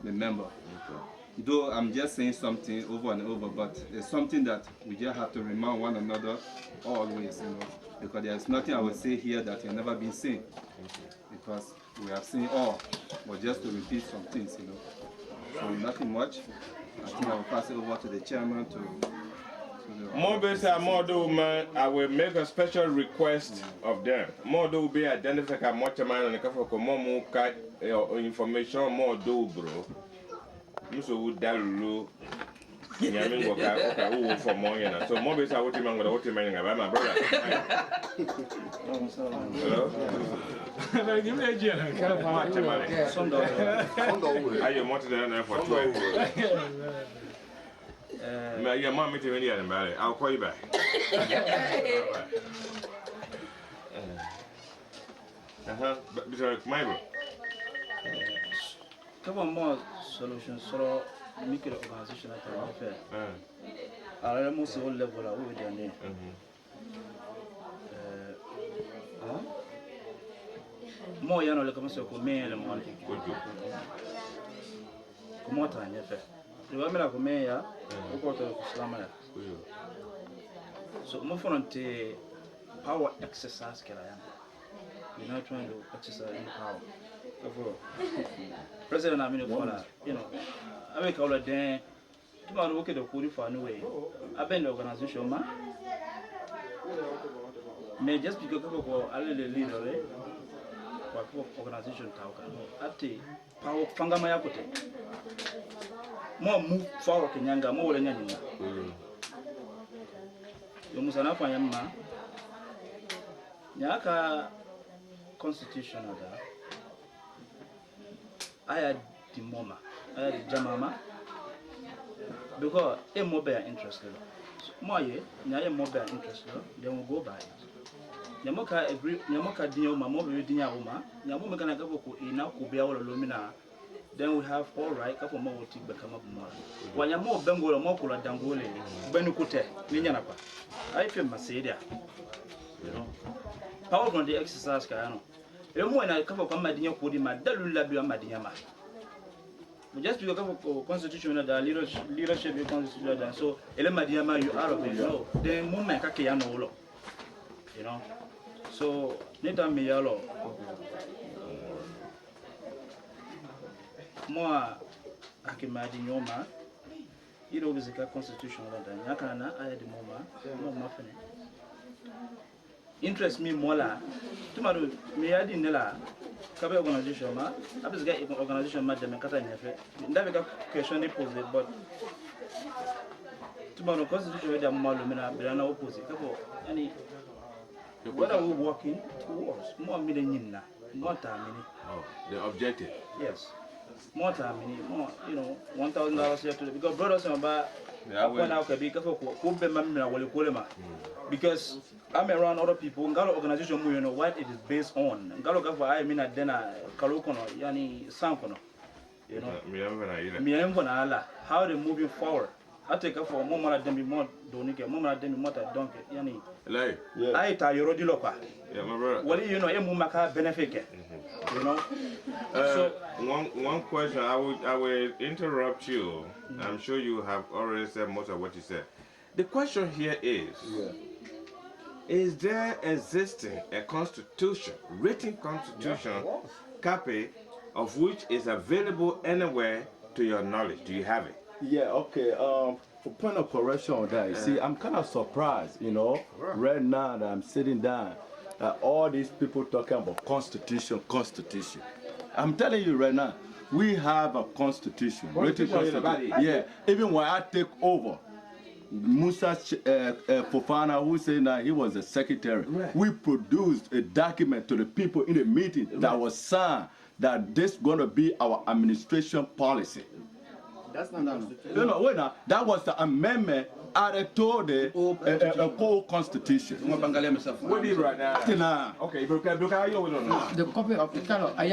the member. Okay. Though I'm just saying something over and over, but it's something that we just have to remind one another always, you know, because there's nothing I will say here that has never been seen. Because we have seen all, but just to repeat some things, you know. So nothing much. I think I will pass it over to the chairman to more basic, more do man. I will make a special request of them. More do be identified much man and a couple of more information, more do, bro. So would that look. Yamin work for more, so more basic, what you man with what you man about my brother. Hello? Give me a jail. Are you wanted there for 12? Your mom meeting me there, I'll call you back. Michael. Come on, more solutions. So, make it organization at our fair. I almost all level of with your name. More young, like I'm so me and one. Come on, time, yes, sir. The women are mayor, who got to Islam. So, more from the power exercise, you're not trying to exercise any power. President, I mean, you know, I make all of them. Tomorrow, look at the Kuri for anyway. I've been the organization, man. May just because of a little leader, organization, at the power Fangamayakote. More move forward in Yanga, more than any. You must not find ma. Yaka constitutional. I had the mama, I had the jamama. Because a mobile interested. More ye, a mobile interested, then we'll go by it. Yamoka agree, Yamoka Dio, my mobile dinner woman, Yamoka and a couple enough could be our lumina. Then we have all right, couple more will take become up more. While you're more Bengal or Mokola Dangole, Benukute, Linyanapa. I feel Macedia. You know, power from the exercise, Cano. You know, when I come up on my dinner, put in my Dalula Madiama. Just because of constitution that leadership is constitutional, so Elemadiama, you are of it, no. Then Mumma Kakiano, you know. So, Neta Mialo. More Akimadin Yoma, it always a constitutional than Yakana, I had the Moma, no muffin. Interest me more. Tomorrow, me I didn't know. Kabe organization ma, abis ga organization ma dem kata nyefe. Ndabe ka question they pose but tomorrow constitution we dem malu me na na oppose. Kapo any what are we working towards? More million na, more time. Oh, the objective. Yes. More time, more, you know, $1,000 here today. Because brothers and about because I'm around other people, Ngalo organization, you know what it is based on. Ngalo Gava, I mean, at Dena, Kalukono, Yani Sankono, you know, how they moving forward. I take up for a moment, then be more donike, moment, then be more donkey, Yani. I tell you, Rodiloka. Yeah, my brother. Well, you know, Mumaka benefit, you know. So, one question, I will interrupt you. I'm sure you have already said most of what you said. The question here is there existing a constitution, written constitution, copy of which is available anywhere to your knowledge? Do you have it? Yeah, okay. For point of correction on that, you see, I'm kind of surprised, you know, right now that I'm sitting down, all these people talking about constitution. I'm telling you right now, we have a constitution. Written constitution. Yeah, even when I take over, Musa Fofana, who said that he was the secretary, we produced a document to the people in the meeting that was signed that this is going to be our administration policy. That's not constitution. No, wait now. That was the amendment are told a co-constitution. What do you right now? Okay, but you know. The copy of the color. I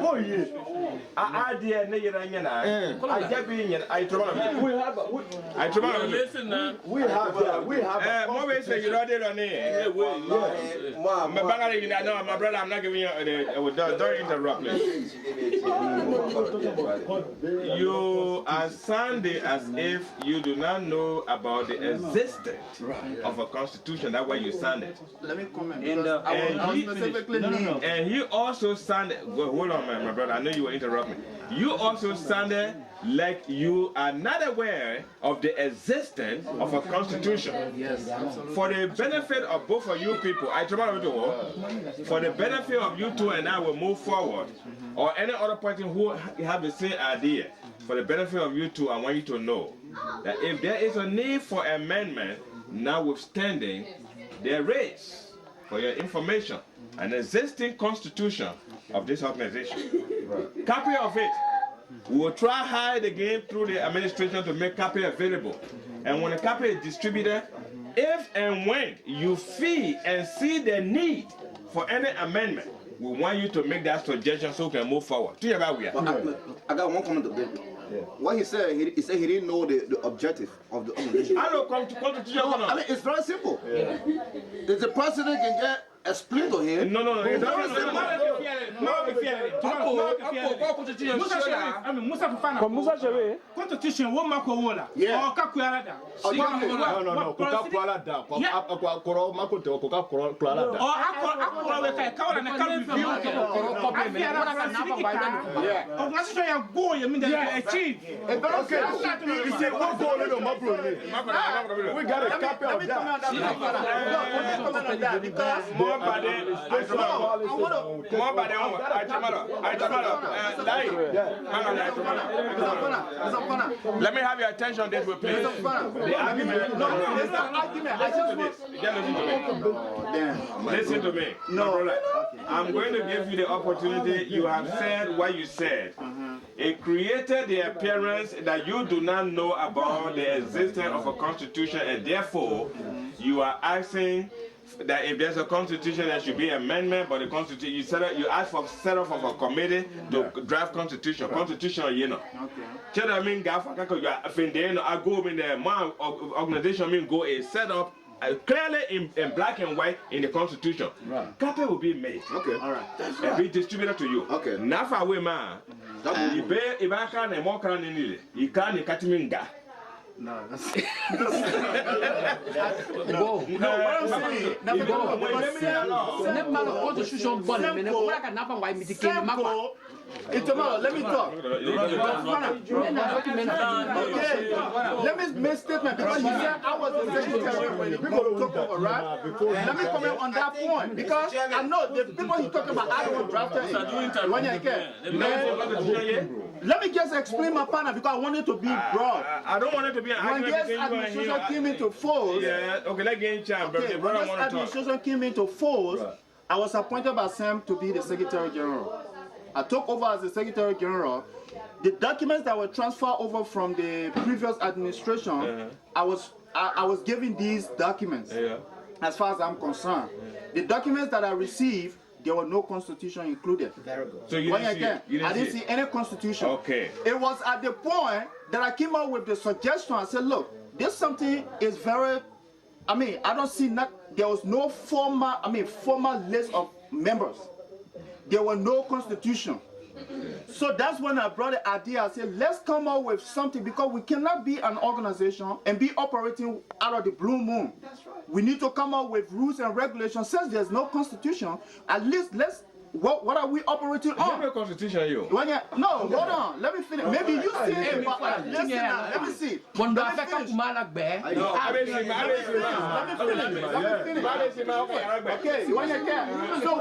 Oh, yeah. I did we have more ways you know they don't my brother, I'm not giving you don't interrupt me. You are sounding as if you do not know about the existence of a constitution. That's why you sounded. Let me comment. And he also sounded. Hold on, my brother. I know you will interrupt me. You also sounded like you are not aware of the existence of a constitution. Yes, for the benefit of both of you people, for the benefit of you two and I will move forward, or any other person who have the same idea, for the benefit of you two, I want you to know that if there is a need for amendment, notwithstanding, there is, for your information, an existing constitution of this organization. Right. Copy of it. We will try hard again through the administration to make copy available. And when the copy is distributed, if and when you feel and see the need for any amendment, we want you to make that suggestion so we can move forward. I got one comment to give. What he said he didn't know the objective of the organization. I don't come to I mean, it's very simple. Yeah. If the president can get explain to him. No. Musa Shewe. Constitution wo mako wola. Yeah. O ka kuara da. No. Kuka kuala da. Koro mako te kuka kuala da. O akoro we kai ka wala na ka review. Organization ya go ye mean that achieve. Okay. You say what go no mabro. We got a copy of that. Because let me have your attention this way, please. The argument. No, it's not argument. Listen to me. No, I'm going to give you the opportunity. You have said what you said. It created the appearance that you do not know about the existence of a constitution, and therefore you are asking that if there's a constitution, there should be amendment. But the constitution, you ask for setup of a committee to draft constitution. Constitution, you know. Okay. I mean, you are offending. I go in the organization. I mean, go a setup clearly in black and white in the constitution. Right. Copy will be made. Okay. All right. And be distributed to you. Okay. Now for women, if I can't more can in you can't catch me. No, that's what I'm saying. Let me talk. Let me make statement because you said I was the secretary when the people took over, right? Let me comment on that point because I know the people you talking about I don't drafted it. When you can. Let me just explain my partner because I want it to be broad. I don't want it to be an argument between you and administration came into force. Yeah, okay, let's get in charge. Okay, when this administration came into force, I was appointed by Sam to be the Secretary General. I took over as the Secretary General. The documents that were transferred over from the previous administration, I was given these documents. As far as I'm concerned, the documents that I received, there was no constitution included. Very good. So you didn't see any constitution. Okay. It was at the point that I came up with the suggestion. I said, look, this something is very. I mean, I don't see there was no formal list of members. There was no constitution. So that's when I brought the idea. I said, let's come up with something because we cannot be an organization and be operating out of the blue moon. That's right. We need to come up with rules and regulations. Since there's no constitution, at least let's. What are we operating on? You have a constitution, you. No, hold on. Let me finish. Maybe you see it, but listen now. Let me see. Let me finish. Okay, when you can. So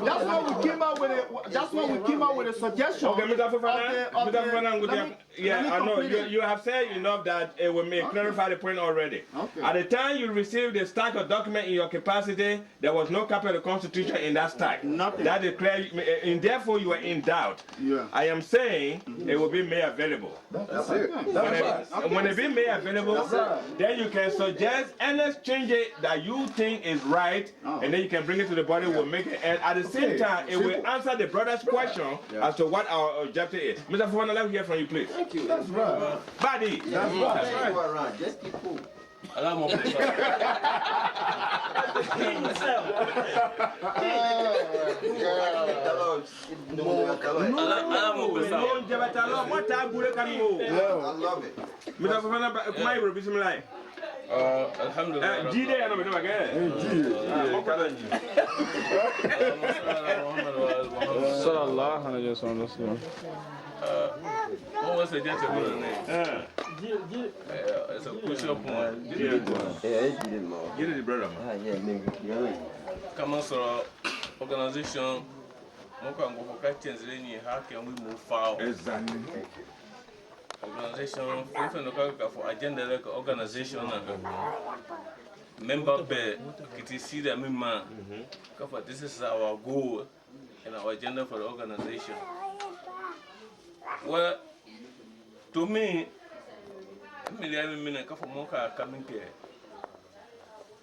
that's why we came out with it. That's why we came out with a suggestion. Okay, Mr. Fofana. Yeah, I know. You have said enough that it will clarify the point already. Okay. At the time you received the stack of document in your capacity, there was no copy of the Constitution in that stack. contact. Nothing. That declare, and therefore you are in doubt. Yeah. I am saying it will be made available. That's it. When it be made available, then you can suggest and let's change it that you think is right, and then you can bring it to the body. We'll make it, and at the same time, it will answer the brother's question as to what our objective is. Mr. Fofana, let me hear from you, please. Thank you. That's right. Buddy. That's right. You are right. Just keep cool. Allow me. I love it. Mr. Fofana, come here, bismillah. Alhamdulillah. Jide ya no me deba ke. Sallallahu alaihi wasallam. What was the gentleman's name? It's a crucial point. Get it, brother. Come on, sir. Organization. How can we move forward? Exactly. Organization, for agenda like organization, member bed, it is see the member. This is our goal and our agenda for the organization. Well, to me,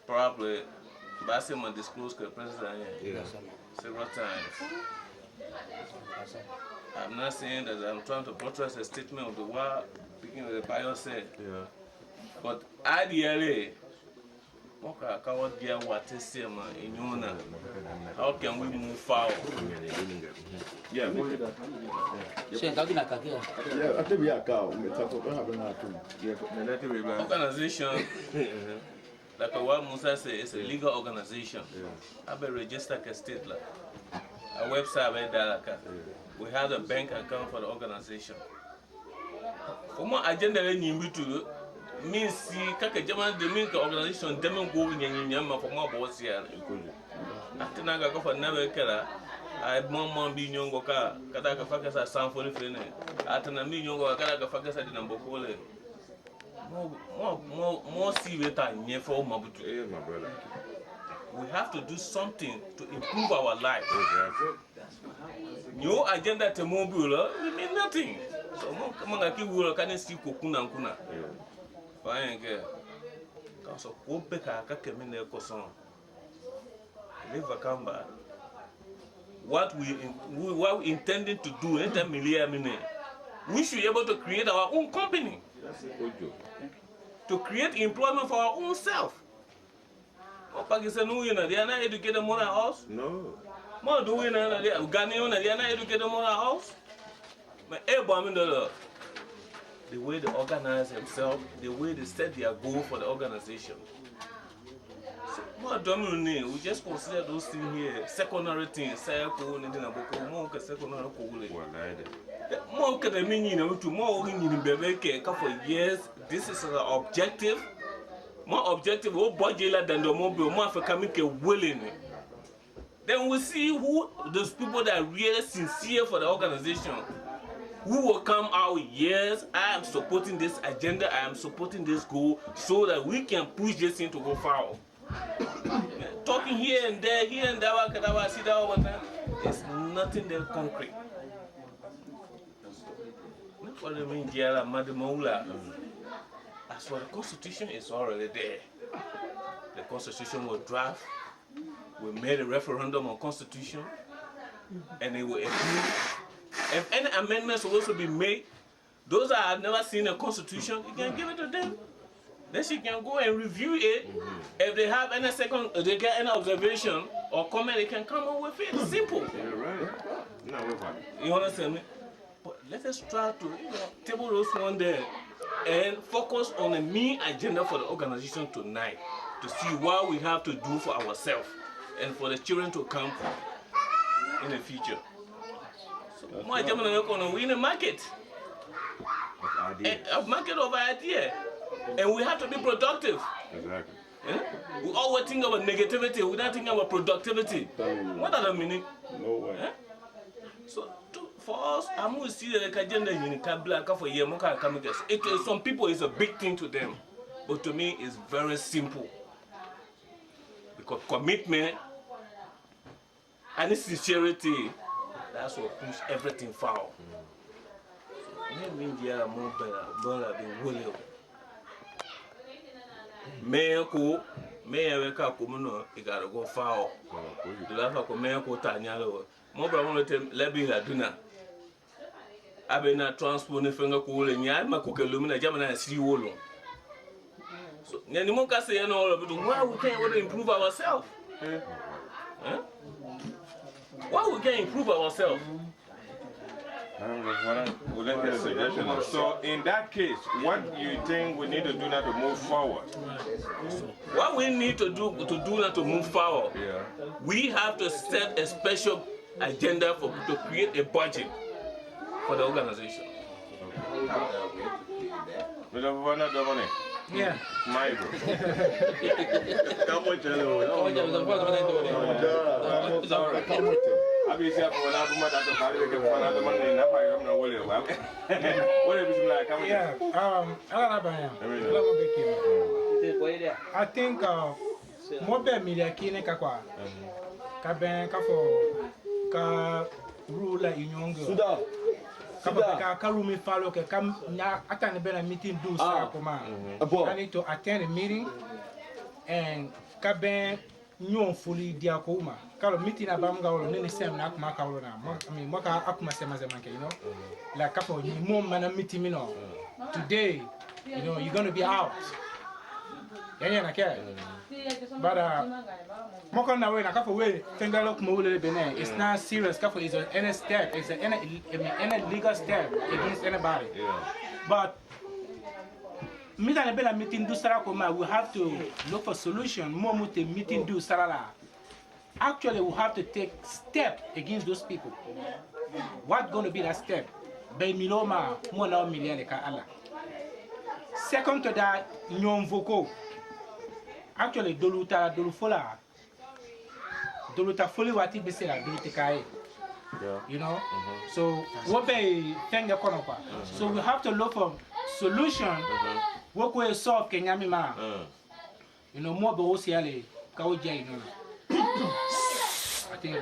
probably Bassima disclosed to the president several times. I'm not saying that I'm trying to buttress a statement of the word, speaking of the Bible said. But ideally, how can we move forward? Yeah, organization, like what Musa said, it's a legal organization. I've been registered as state. A website, we have a bank account for the organization. For my agenda, means see, Kaka German, the milk organization, Demon go in Yama for more boss here. After Naga for never killer, I had more being young car, Kataka Fakas at San Fonifine. After a million go, Kataka Fakas at the number Cole. More see than near for Mabutu, my brother. We have to do something to improve our life. New agenda to mobile, it means nothing. So, Mangaki will can see Kokuna and Kuna. Fine, girl. Because of Wopeka, Kakamina Coson. Never come back. What we intended to do, we should be able to create our own company. To create employment for our own self. Pakistan, they are not educated more house. No. More do we know they are Ghanaian, they are not educated more house. But the way they organize themselves, the way they set their goal for the organization. So, more dominant, we just consider those things here secondary things. More can the meaning to more in Bebeke for years. This is the objective. More objective, more budget than the mobile, more for coming willing. Then we see who those people that are really sincere for the organization, who will come out. Yes, I am supporting this agenda, I am supporting this goal, so that we can push this thing to go forward. Talking here and there, it's nothing there concrete. What do you mean, Madam? As for the Constitution, it's already there. The Constitution was draft. We made a referendum on Constitution, and it will approve. If any amendments will also be made, those that have never seen a Constitution, you can give it to them. Then she can go and review it. If they have any they get any observation or comment, they can come up with it. It's simple. You're right. You understand me? But let us try to table those one there and focus on the main agenda for the organization tonight to see what we have to do for ourselves and for the children to come in the future. So, my German are going to win a market. A market of idea. And we have to be productive. Exactly. Yeah? We always think about negativity, we don't think about productivity. What does that mean? No way. Yeah? So, for us, I'm going to see that the agenda in Kabla for Yemoka Kamikas. Some people, it's a big thing to them. But to me, it's very simple. Because commitment and sincerity, that's what push everything forward. So, me India more better than William. Me ka komuno e gotta go forward. The lafa ko me ko tanyalo. Mo bra mo tem lebi la duna. Abe na transport ne fenga ko le nya ma ko ke lumina jamana si wolo. So nyani mo ka say no all of it. Why we can't improve ourselves? Huh? Why we can't improve ourselves? So in that case, what do you think we need to do now to move forward? What we need to do now to move forward, we have to set a special agenda to create a budget for the organization. Yeah. My bro. I think more be media kine kakwa ka ben ka for ka rule inyongo ka rumi follow ke kam nya attend be na meeting do sa koma I need to attend a meeting and ka ben nyon fully dia ko uma ka meeting abam ga wolo ne sem na kuma ka wolo na mo ka akuma sema sema ke you know like ka for ni mo man meeting me no today you know you're going to be out yeah na ke but moko na we na ka for we tengalo kuma wolo le bene it's not serious ka for is any step it's any legal step against anybody but me that be la meeting do sara koma we have to look for solution more meeting do sara actually we have to take step against those people what going to be that step by miloma mo na million ka ala second to that nyon voko actually doluta dolufola doluta foli wati be sera doluta kai you know so what be thing kono kwa so we have to look for solution what we solve kenyami ma you know more be osiale ka oje you know I think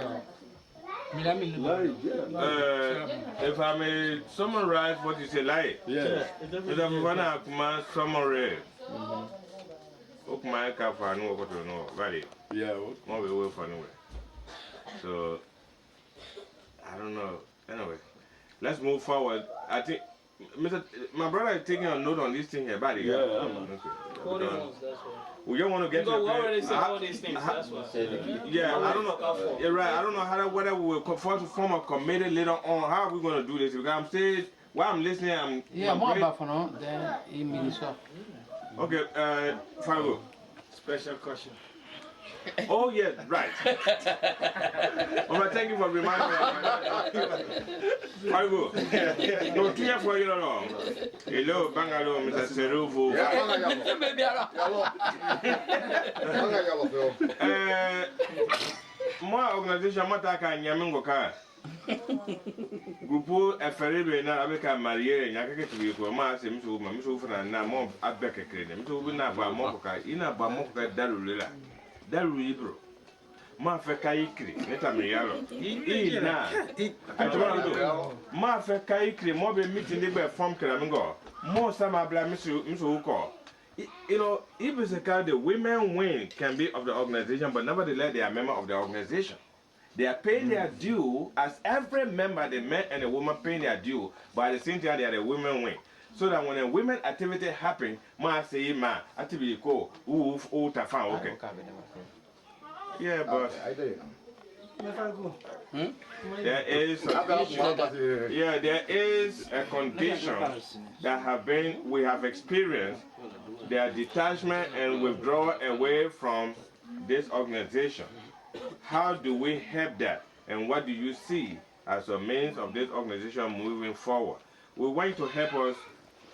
if I may summarize what you say, like, summary. My car for no to know, right? Yeah, more we wait for anyway. So, I don't know. Anyway, let's move forward. I think, my brother is taking a note on this thing here, buddy. Yeah, okay. We don't want to get to we already said all these things, that's why. Yeah, I don't know. You're right. I don't know whether we will form a committee later on. How are we going to do this? Because I'm saying, while I'm listening, more about for now, then in Minnesota. Okay, Fargo. Special question. Oh, yes, right. Thank you for reminding me. Fargo. No, 2 years for you long. Hello, Bangalore, Mr. Serufu. My organization, Mataka Nyamingo Car. Grupo Eferibe na abeka mariere nya keke tuwe ma se mso ma mso funa na mo abeka krene mso bi na ba mo ka ina ba mo ka dalulela dalu ibro ma fe kai kri neta me yalo ina atoro ma fe kai kri mo be meeting de be form kra mingo mo sama bla mso ko you know if it's a kind the women wing can be of the organization but nevertheless they are member of the organization. They are paying their due as every member, the men and the woman paying their due, but at the same time they are the women wing. So that when a women activity happen, ma say ma activity go tafan okay. Yeah, but there is a condition that we have experienced their detachment and withdrawal away from this organization. How do we help that? And what do you see as a means of this organization moving forward? We want you to help us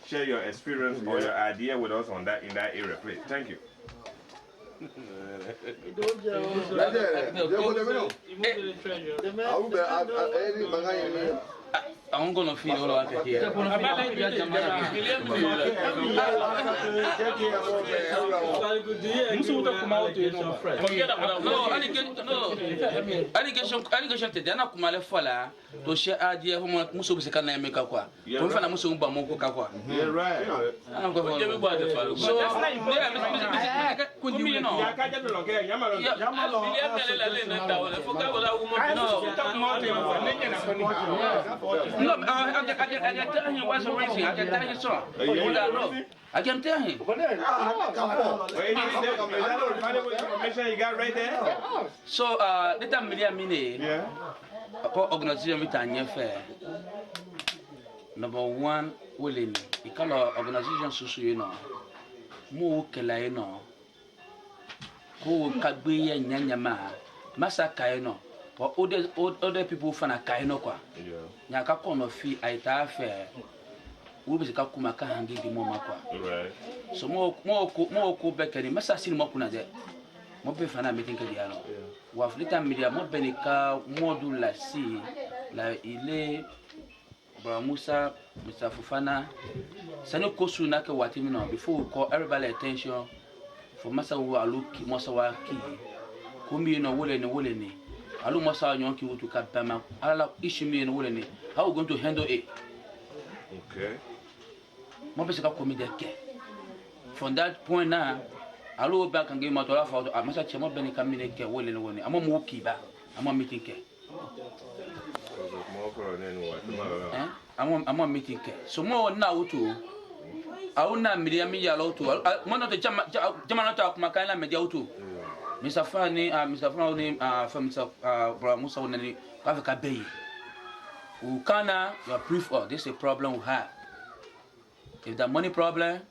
share your experience or your idea with us on that in that area, please. Thank you. I'm gonna feel all of it here. Allegation today na kumale fola to share idea homo muso bisika na emeka kwa to mfa na muso mba monko ka kwa. Yeah, right. So kunji no. No, I can tell him what's racing. I can tell him so. I can tell him. Is that information you got right there? So, the time yeah. Organization with a fair. Number one, willing. The color organization social, you know. More kela, you know. Who can be a nyanyama. Masaka, you know. But other people fan a kaino kwa. Nyaka kono fi aita fair. We be ka kuma ka hangi di mama kwa. Right. So mo ko bekeni masa sin mo kuna de. Mo be fana meeting ke dia no. Wa flita media mo benika module la si la ile Bra Musa Mr. Fufana sano kosu na ke watimi no before we call everybody attention for masa wo aluki mo sa wa ki. Kumi no wole ni. Alu masa nyon ki wutu ka bama ala ishimi no wole ni. How we going to handle it? Okay. Mo be se ka komi de ke. From that point now, alu back and give my to for masa chemo benika mine ke wole ni woni. Amo mo ki ba. Amo meeting ke. I'm on meeting. So more now too. I will not media to one of the Jamanata Makala media too. Mr. Fanny, Mr. Fanny, from Bra Musa Africa Bay. Ukana, your proof of this is a problem we have. If the money problem,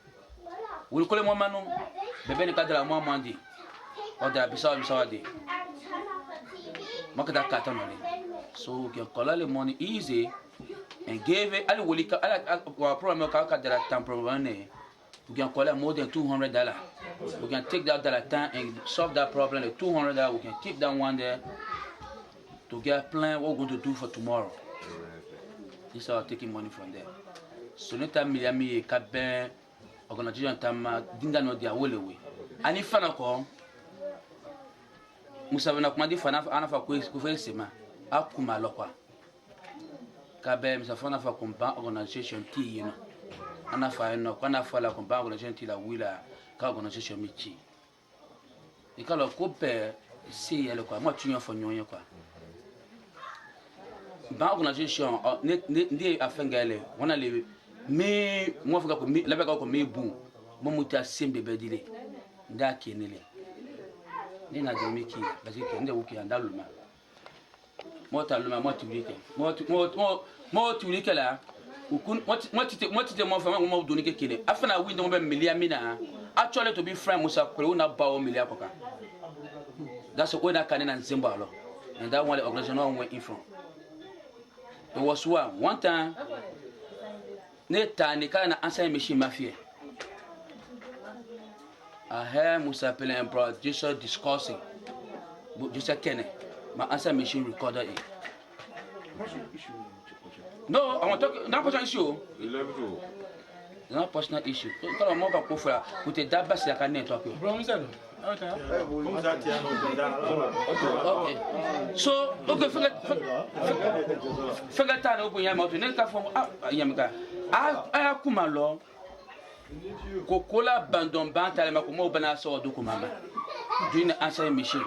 we'll call him one man, the benefit of more money, or the beside market that cat money. So we can collect the money easy and give it. I will problem we can collect more than $200. We can take that dollar time and solve that problem. The $200 we can keep that one there to get plan what we're going to do for tomorrow. This is how taking money from there. So no time Miami Cabe organization time dinga no dia wole we. Ani fana ko Musa na kumadi fana anafa ko sema akuma lokwa. Kabe msafana fa kumba organization ti yino. Anafa no kana fa la kumba organization ti la wila ka organization michi. Ikalo ko pe si yele kwa mo tunyo fo nyonye kwa. Ba organisation ne afengele wana le me mo fika ko la beka ko me bu mo muta sembe bedile nda kenele ni na de miki bazike nda wuki andaluma mo taluma mo tibike mo tibike la ukun mo tite mo fama mo do ni kekele afana window mo be milia mina actually to be friend musa ko na bawo milia koka that's what that can na nzembalo and that one the organization went in from. There was one time, Neta Nikana answer machine mafia. I heard Musa Pele and Brother Jesus discussing, but just a Kenny, my answer machine recorded it. No, I want to talk. Not personal issue. Not personal issue. Because I'm more about Kofra with a dab bass like I need to talk. Okay. So, okay, forget that open your mouth. Never from Yamaka. I come along. Coca-Cola Bandon Bantal Makumo Banaso Dukumama. Doing the answering machine.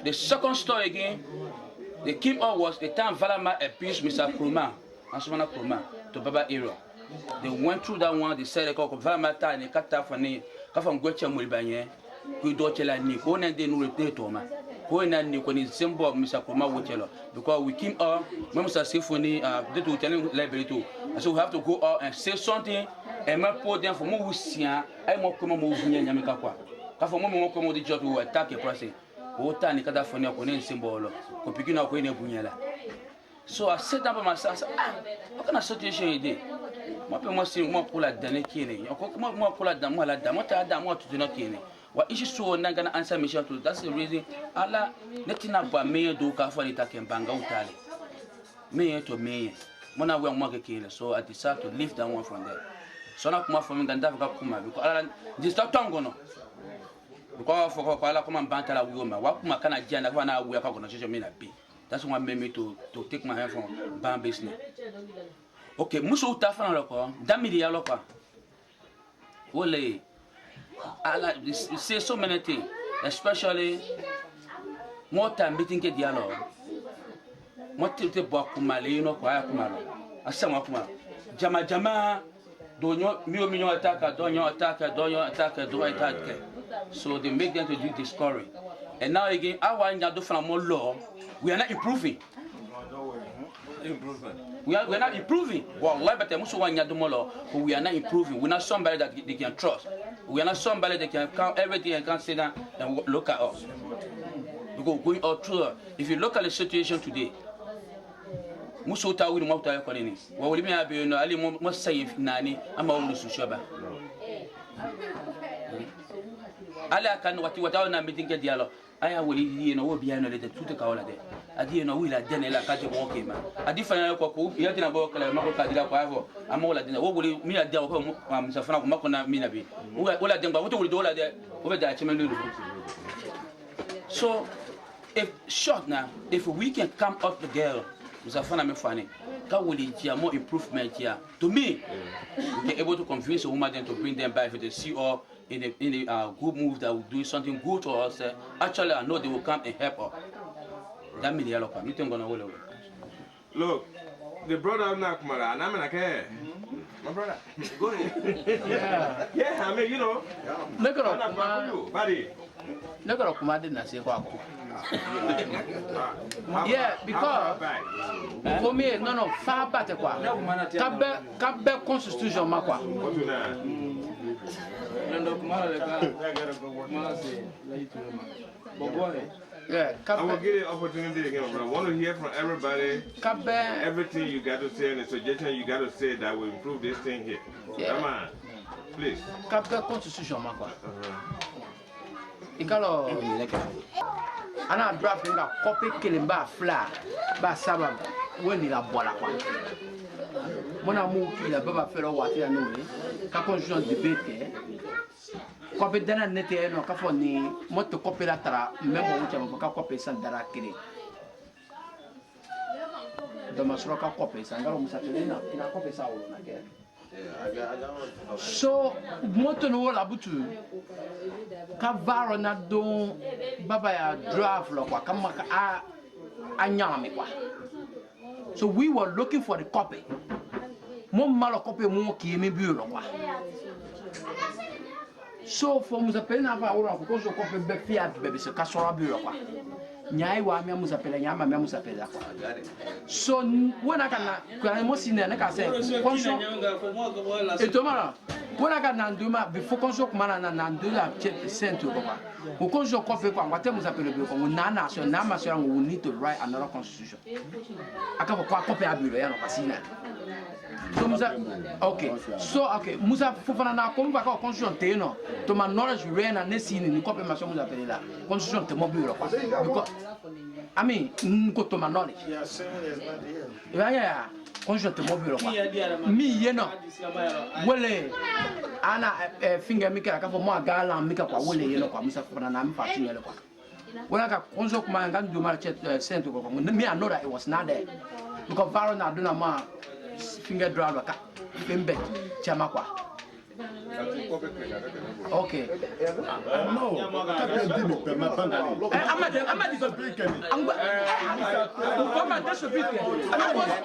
The second story again, the came out was the time Valama abused Mr. Kruma, Aswana Kruma, to Baba Ero. They went through that one, they said they called Valamata and they cut off on it. From Gretchen Mulbanye, who don't tell me, go and then repeat to me. Go and then you can symbol of Mr. Koma Wutelo. Because we came out, Mr. Symphony, they to tell him library too. So we have to go out and say something and my poor them for more Sia, I more come move near Yamaka. For more come the job to attack a person. What time you got for your symbol, picking up when you bunyala. So I sat down by myself, what kind of situation you did? Moi c'est moi pour la dernière qui est moi pour la dame moi la dame moi t'as dame moi tu n'as qui est wa ici so na gana answer mission to that's the reason ala netina ba me do ka fa lita kembanga utale me to me. Mona we want to kill, so I decided to leave that one from there. So now come from Ganda kuma because this doctor ngono. Because for Kuala come and banter la woman. What kuma kana jana wana we are going to me na be. That's what made me to take my hand from ban business. Okay, muso utafa na loko, damidi ya loko. Wole, you say so many things, especially more time meeting ke dialogue. More te bo kumale no kwa kumalo. Asa mo kumalo. Jama donyo mi attack, donyo attack. So they make them to do discourage. And now again, our do from more law, we are not improving. We are not improving. Well, but we are not improving. We're not somebody that they can trust. We are not somebody that can count everything and can sit down and look at us. Because going all through, if you look at the situation today, Musota will not tell you. Well, we may have been a little more safe, Nani, I'm always Shaba. I can what I am meeting get yellow. I will be an the two color there. I didn't know that Daniela can't walk him. I different yet in a book, I'm all at dinner. What will you mean at the home? I'm Safana Makona Minabi. What I think, what will do there over the So, if short now, if we can come up together, Safana Mefani, that will be more improvement here. To me, we can able to convince a woman to bring them back if they see all. In a good move that will do something good to us, actually I know they will come and help us. That means look, the brother of Nakumara, and I'm like, hey, my brother, go ahead. Yeah, I mean, you know. Look at buddy. Look at Kumadi say yeah, because for me, no, far better. Kabe constitution, Makwa. Yeah, I will give you the opportunity again, but I want to hear from everybody. Everything you got to say and the suggestion you got to say that will improve this thing here. Yeah. Come on, please. Kabe constitution, Makwa. Ikalo ana draft nga copy kilimba fla ba saba woni la bola kwa mona mu la baba fero wati ya nuri ka constitution debate copy dana nete no ka foni moto copy la tara membo wucha ka copy san dara kire do masro ka copy san ngalo musatelena ina copy sa wolo na ke so moto no la butu ka varo na don baba ya draft lo kwa kama ka anyame kwa. So we were looking for the copy mo malo copy mo ki me bureau kwa. So for musapena va ora ko so copy be fiat be se ka sora bureau kwa nyai wa me musapela nyama me musapela kwa. So when I can mo sine na ka se konso e tomara when I can nduma before konso kuma na ndula center kwa ko konso copy kwa ngate musapela be ko na nation na ma so we need to write another constitution aka kwa copy a bureau ya no kasina. So Musa, okay. So okay, Musa fofana na komba ka constitution te no. To my knowledge we na nesi ni copy ma so Musa pele la. Constitution te mo bureau kwa. Because I mean, ko to my knowledge. Yeah. Constitution te mo bureau kwa. Mi ye no. Wele ana finger mika ka fo mo agala mika kwa wele ye no kwa Musa fofana na mi party ye kwa. When I got constitution kuma ngandu ma center kwa. Me I know that it was not there. Because Varo na do na ma finger driver ka pembe chama kwa. Okay. No. I'm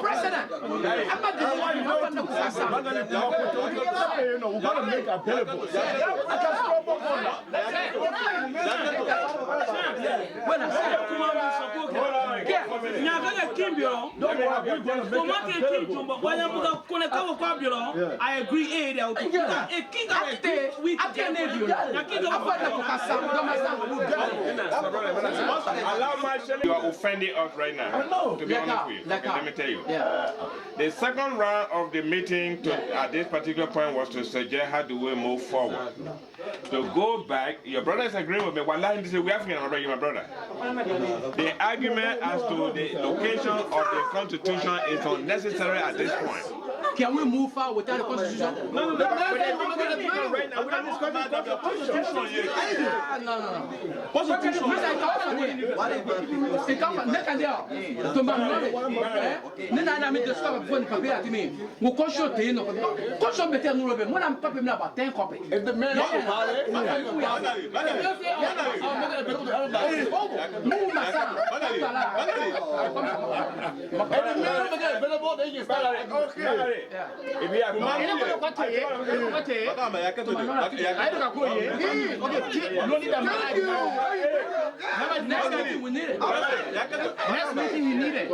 president. We're gonna make available. I agree. Allow You are offending us right now. No. To be honest with you. Okay, let me tell you. The second round of the meeting at this particular point was to suggest how do we move forward. To go back, your brother is agreeing with me. Wallahi, this is we have my brother. The argument as to the location of the Constitution is unnecessary at this point. Can we move forward without the Constitution? No. Right now, we're not discussing the Constitution yet. No. Constitution. C'est quand même d'accord. To manuel. Nena na mi discuss before the paper at me. Mo constitution te no. Constitution better no robe. Mo na paper na about 10 copy. If the man Move if you have next meeting we need it. Next meeting we need it.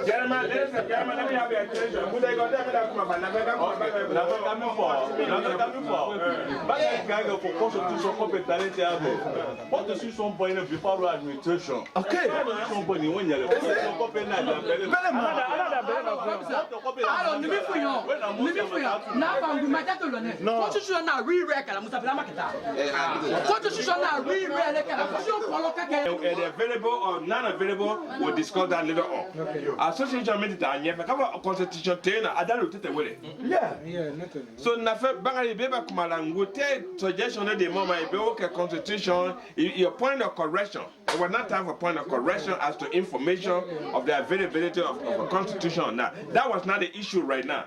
Gentlemen, let me have your attention. Available or non-available, we'll discuss that later on. Association meeting, constitution, I don't take away. Yeah, nothing. So, Nafe Bangari Beba Kumalang would take suggestion at the moment, a constitution, your point of correction. It was not time for point of correction as to information of the availability of a constitution or not. That was not the issue right now.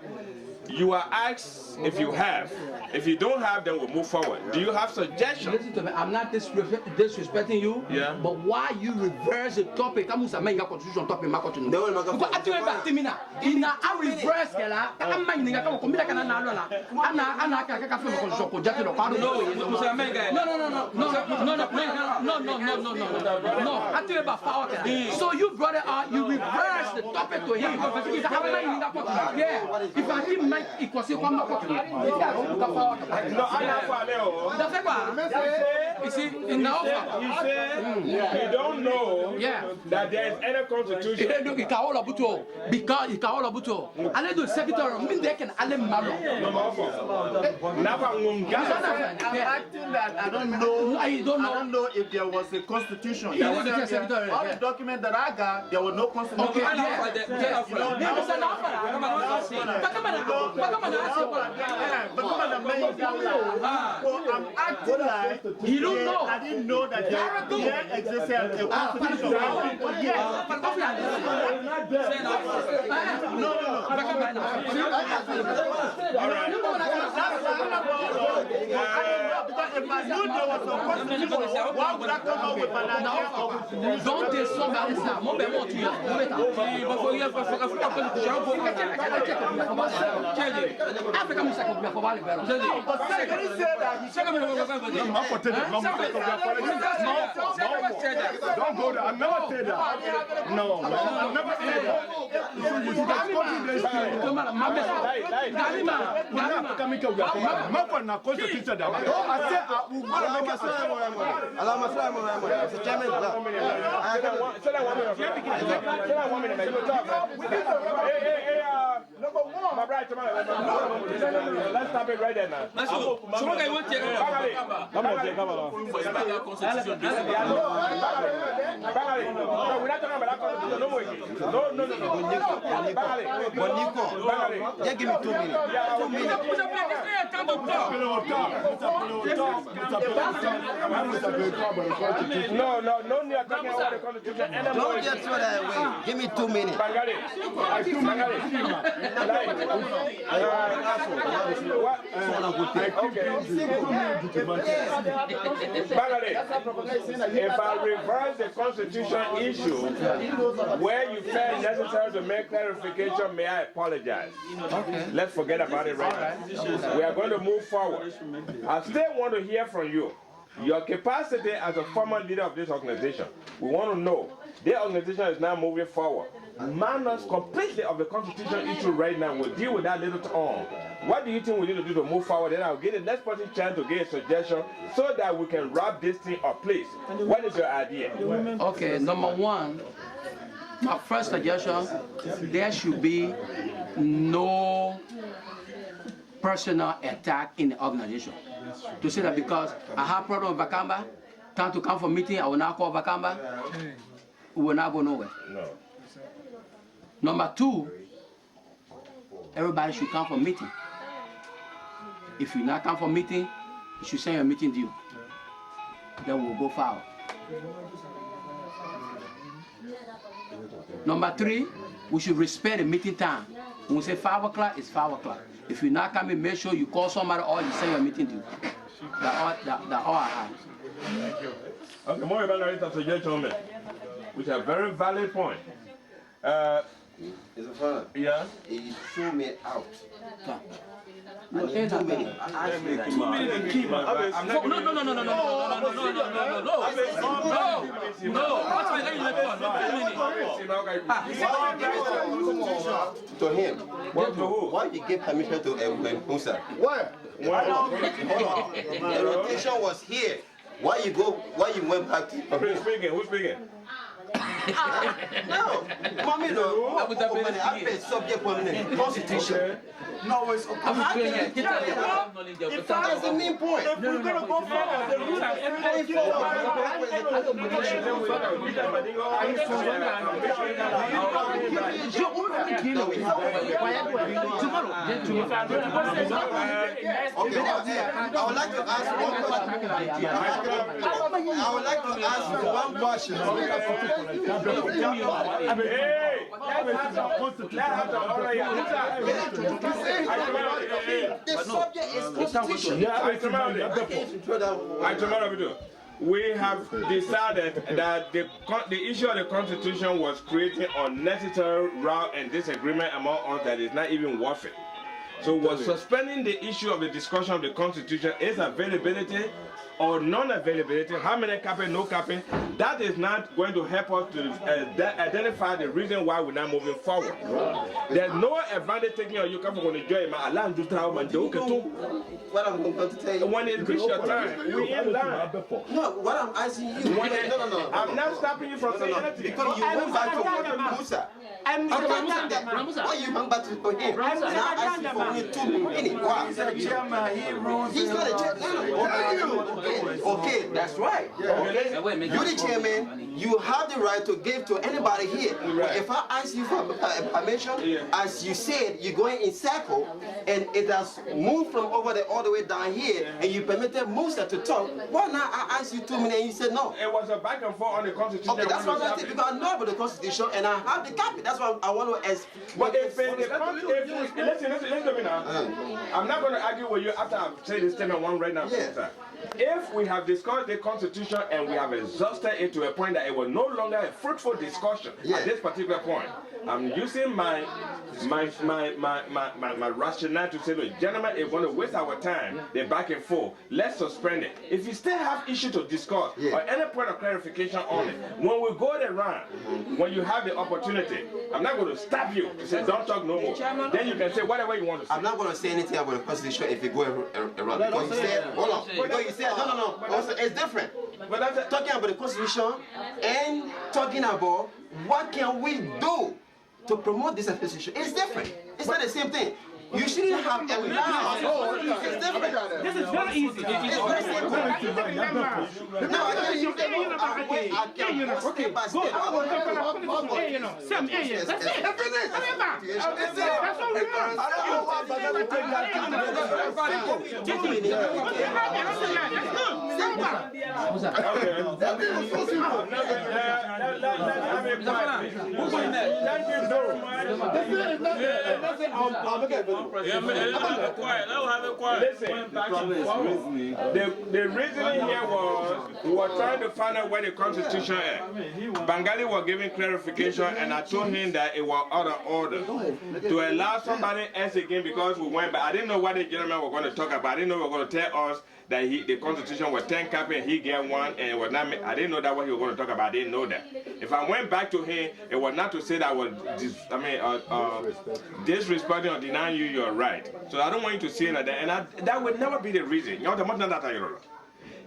You are asked if you have. If you don't have, then we'll move forward. Do you have suggestions? Listen to me. I'm not disrespecting you. Yeah. But why you reverse the topic? I'm saying you constitution topic. Because I tell you about Timina. In a reverse, I'm minding a couple of constitution. No. I tell you about power. So you brought it out. You reverse the topic to him. Yeah. If I didn't make it, was it one more. No, I you see, in the offer, you say you don't know that there is any constitution. Because you can't buto. I let the secretary mean they can allow malo. I'm acting that I don't know if there was a constitution. All the documents that I got, there was no constitution. Okay, I'm acting like you don't know. I didn't know that there existed a constitution. No. Because if I knew there was a constitution, why would I come up with an idea of don't they so bad as that? More than what you Africa must have been for Valley Better. but secretary said that he Don't go there. I never said that. No, I never said that. My bride, let's stop it right there now. We're not talking about that constitution. Just give me 2 minutes. 2 minutes. No, you're talking about the constitution. Don't get through that way. Give me 2 minutes. If I reverse the constitution issue where you felt necessary to make clarification, may I apologize? Okay. Let's forget about it right now. We are going to move forward. I still want to hear from you. Your capacity as a former leader of this organization. We want to know. The organization is now moving forward. Minus completely of the constitution issue right now. We'll deal with that later on. What do you think we need to do to move forward? Then I'll give the next person chance to give a suggestion so that we can wrap this thing up, please. What is your idea? Okay, number one, my first suggestion, there should be no personal attack in the organization. To say that because I have problem with Vakamba, time to come for meeting, I will not call Vakamba, we will not go nowhere. No. Number two, everybody should come for meeting. If you not come for meeting, you should send your meeting due. Then we'll go forward. Number three, we should respect the meeting time. When we say 5 o'clock, it's 5 o'clock. If you're not coming, make sure you call somebody or you send your meeting due. That's all I have. Okay, more about a suggestion, which is a very valid point. It's a fun. Yeah? He threw me out. No, I need 2 minutes. I asked you that. 2 minutes and keep No. To him. Why you give permission to Musa? Where? Hold on. The rotation was here. Why you went back to Who's speaking? Who's speaking? No, mommy, no. I pay subject permanent constitution. No, it's okay. That's the main point. If we're going to go forward, the rules are everything I would like to ask one question. I would like to ask one question. The subject is constitution. We have decided that the issue of the Constitution was creating unnecessary row and disagreement among us that is not even worth it. So was suspending the issue of the discussion of the Constitution, its availability or non-availability, how many capping, no capping, that is not going to help us to identify the reason why we're not moving forward. There's no advantage taking on you come from the joy, my alarm to tell and do what I'm going to tell you. when it reaches your time, we in line. No, what I'm asking you. No. I'm not stopping you from saying anything. Because you went back to Musa. Why you went back to him? Now I see for me 2 minutes. Why? He's not a chairman. Okay, that's right. Okay. You the chairman, you have the right to give to anybody here. But if I ask you for permission, as you said, you're going in circle, and it has moved from over there all the way down here, and you permitted Musa to talk. Why not I asked you 2 minutes and you said no? It was a back and forth on the Constitution. Okay, that's what I said, because I know about the Constitution and I have the copy. That's why I want to ask. But listen to me now. I'm not going to argue with you after I've said this statement one right now. Yeah. If we have discussed the Constitution and we have exhausted it to a point that it was no longer a fruitful discussion at this particular point, I'm using my rationale to say, look, gentlemen, if we're going to waste our time, then back and forth, let's suspend it. If you still have issue to discuss or any point of clarification on it, when we go around, when you have the opportunity, I'm not going to stop you to say, don't talk no more. Then you can say whatever you want to say. I'm not going to say anything about the Constitution if you go around. Because you said, hold on. Because you said, no. Also, it's different. But that's talking about the Constitution and talking about what can we do to promote this association. It's different. It's not the same thing. You shouldn't have a law. It's different. This is very easy. It's very simple. No, I can't use it. I can't go step by step. Sam, that's it. That's all we want. I don't know why, but I would take that The reasoning here was we were trying to find out where the Constitution is. Bangali was giving clarification, and I told him that it was out of order to allow somebody else again because we went. But I didn't know what the gentleman were going to talk about. I didn't know they were going to tell us that the Constitution was 10 copy and he get one, and it was not. I didn't know that what he was going to talk about. I didn't know that. If I went back to him, it was not to say that I was disrespecting or denying you your right. So I don't want you to see it like that, and that would never be the reason.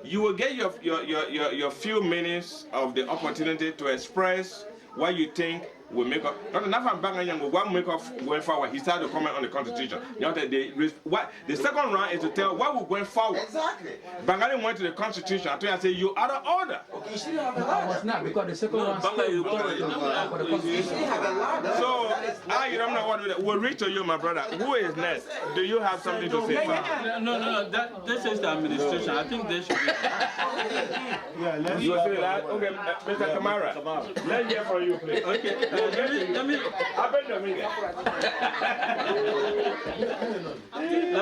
You will get your few minutes of the opportunity to express what you think will make up. Not enough of Bangladesh will make up going forward. He started to comment on the constitution. The second round is to tell what we're going forward. Exactly. Bangladesh went to the constitution. I think I say you out of order. Okay, you should have a I lot. was not because the second round still You constitution. have a lot. So you don't know what we'll reach to you, my brother. Who is next? Do you have something to say? No. This is the administration. I think they should be. You say that? Okay, Mr. Kamara. Let's hear from you, please. Okay, let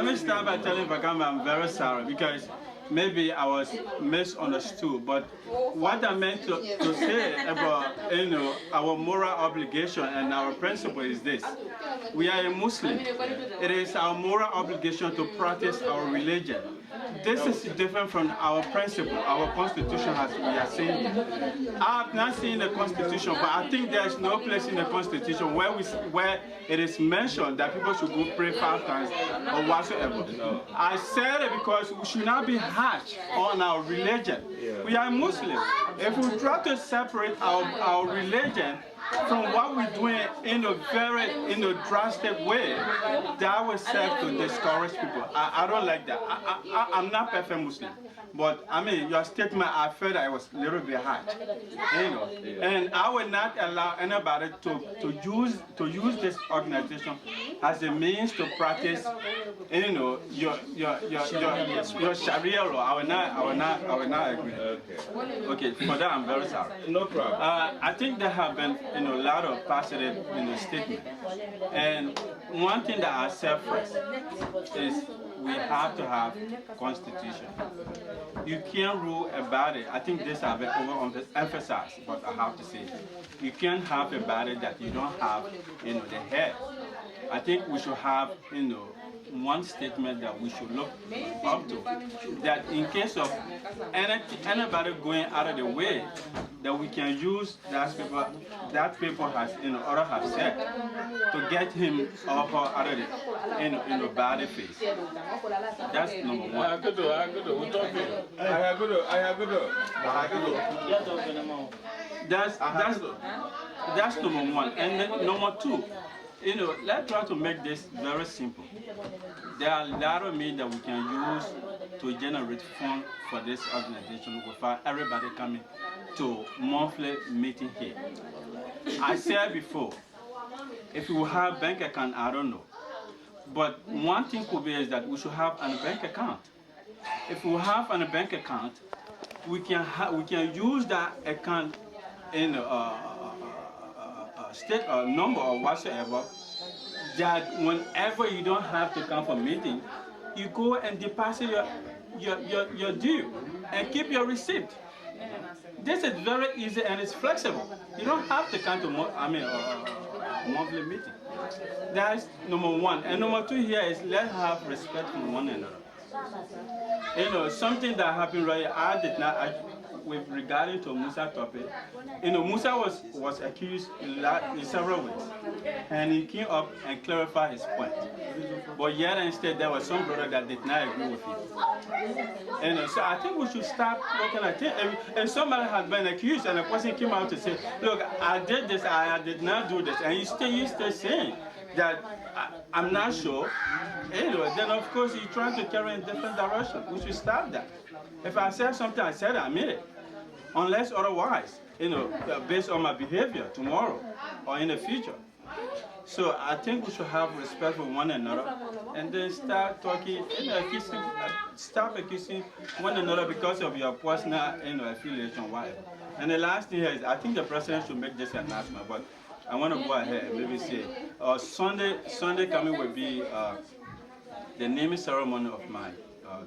me start by telling Bakamba I'm very sorry because maybe I was misunderstood. But what I meant to say about our moral obligation and our principle is this: we are a Muslim. It is our moral obligation to practice our religion. This is different from our principle, our constitution, as we are saying. I have not seen the constitution, but I think there is no place in the constitution where it is mentioned that people should go pray 5 times or whatsoever. I said it because we should not be harsh on our religion. We are Muslim. If we try to separate our religion from what we're doing in a very drastic way, that will serve to discourage people. I don't like that. I'm not perfect Muslim, but I mean your statement, I felt that it was a little bit hard, and I will not allow anybody to use this organization as a means to practice your Sharia law. I will not agree. Okay, for that I'm very sorry. No problem. I think there have been a lot of positive statements, and one thing that I said first is we have to have constitution. You can't rule about it. I think this has been overemphasized, but I have to say, you can't have about it that you don't have the head. I think we should have one statement that we should look up to, that in case of anybody going out of the way, that we can use that people has order have said to get him or her out of the bad face. That's number one. That's number one. And then number two, let's try to make this very simple. There are a lot of means that we can use to generate funds for this organization without everybody coming to monthly meeting here. I said before, if we have bank account, I don't know. But one thing could be is that we should have a bank account. If we have a bank account, we can use that account in state or number or whatsoever, that whenever you don't have to come for meeting, you go and deposit your due and keep your receipt. This is very easy and it's flexible. You don't have to come to monthly meeting. That's number one. And number two here is let's have respect for one another. Something that happened right here, I did not. With regarding to Musa topic, Musa was accused in several ways, and he came up and clarified his point. But yet instead there was some brother that did not agree with him. So I think we should stop looking at it. And somebody has been accused, and a person came out to say, "Look, I did this, I did not do this," and you still saying that I'm not sure. Then of course you're trying to carry in different direction. We should stop that. If I said something, I said I mean it. Unless otherwise, based on my behavior tomorrow or in the future. So I think we should have respect for one another and then start talking, stop accusing one another because of your personal affiliation, whatever. And the last thing here is I think the president should make this announcement, but I want to go ahead and maybe say Sunday coming will be the naming ceremony of my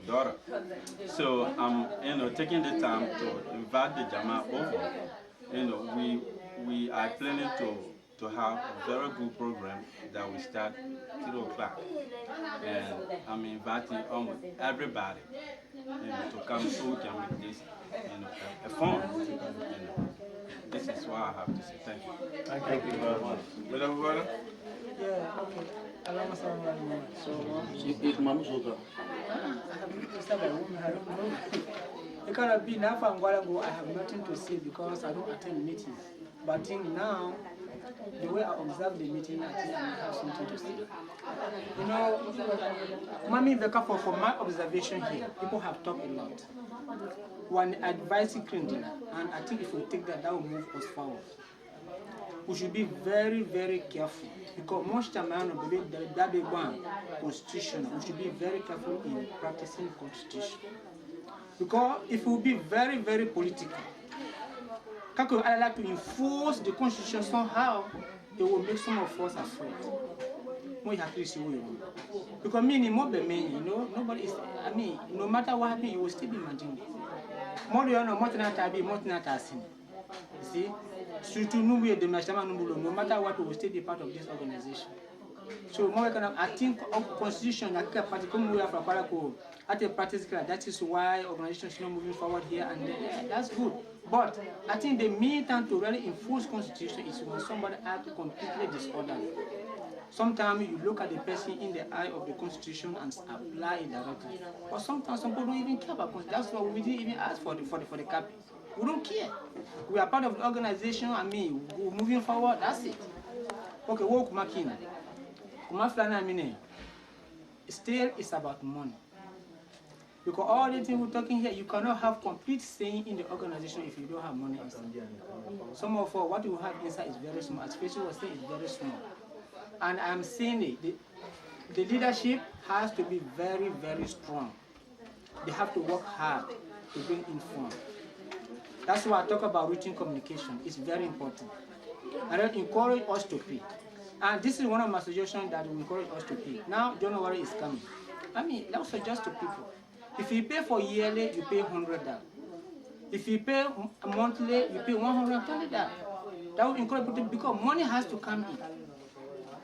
daughter. So I'm taking the time to invite the Jama over. We are planning to have a very good program that will start 3 o'clock. And I'm inviting almost everybody to come so we can make this a fun. This is what I have to say. Thank you. Thank you very much. Yeah, okay. Alama sana so ik mamu soka. It cannot be now from Guarango. I have nothing to say because I don't attend meetings. But I think now, the way I observe the meeting, I think I have something to say. You know, Mami Veka, for my observation here, people have talked a lot. One advice and I think if we take that, that will move us forward. We should be very, very careful because most of that big one constitution. We should be very careful in practicing constitution. Because if we be very, very political, I like to enforce the constitution somehow, it will make some of us afraid. Because me, nobody is, no matter what happens, you will still be Mandingo. More you know, more than that, be more than that. You see? No matter what, we will still be part of this organization. So I think constitution at a practice that is why organizations are not moving forward here and there. Yeah, that's good. But I think the main time to really enforce constitution is when somebody acts completely disorderly. Sometimes you look at the person in the eye of the constitution and apply it directly. But sometimes some people don't even care about constitution. That's why we didn't even ask for the copy. We don't care. We are part of the organization. We're moving forward. That's it. Okay, walk Makina. Still, it's about money. Because all the things we're talking here, you cannot have complete saying in the organization if you don't have money inside. Some of what you have inside is very small. Especially what I say is very small. And I'm saying it, the leadership has to be very, very strong. They have to work hard to bring in funds. That's why I talk about written communication. It's very important. And then encourage us to pay. And this is one of my suggestions that will encourage us to pay. Now, January is coming. Let's suggest to people. If you pay for yearly, you pay $100. If you pay monthly, you pay $120. That will encourage people because money has to come in.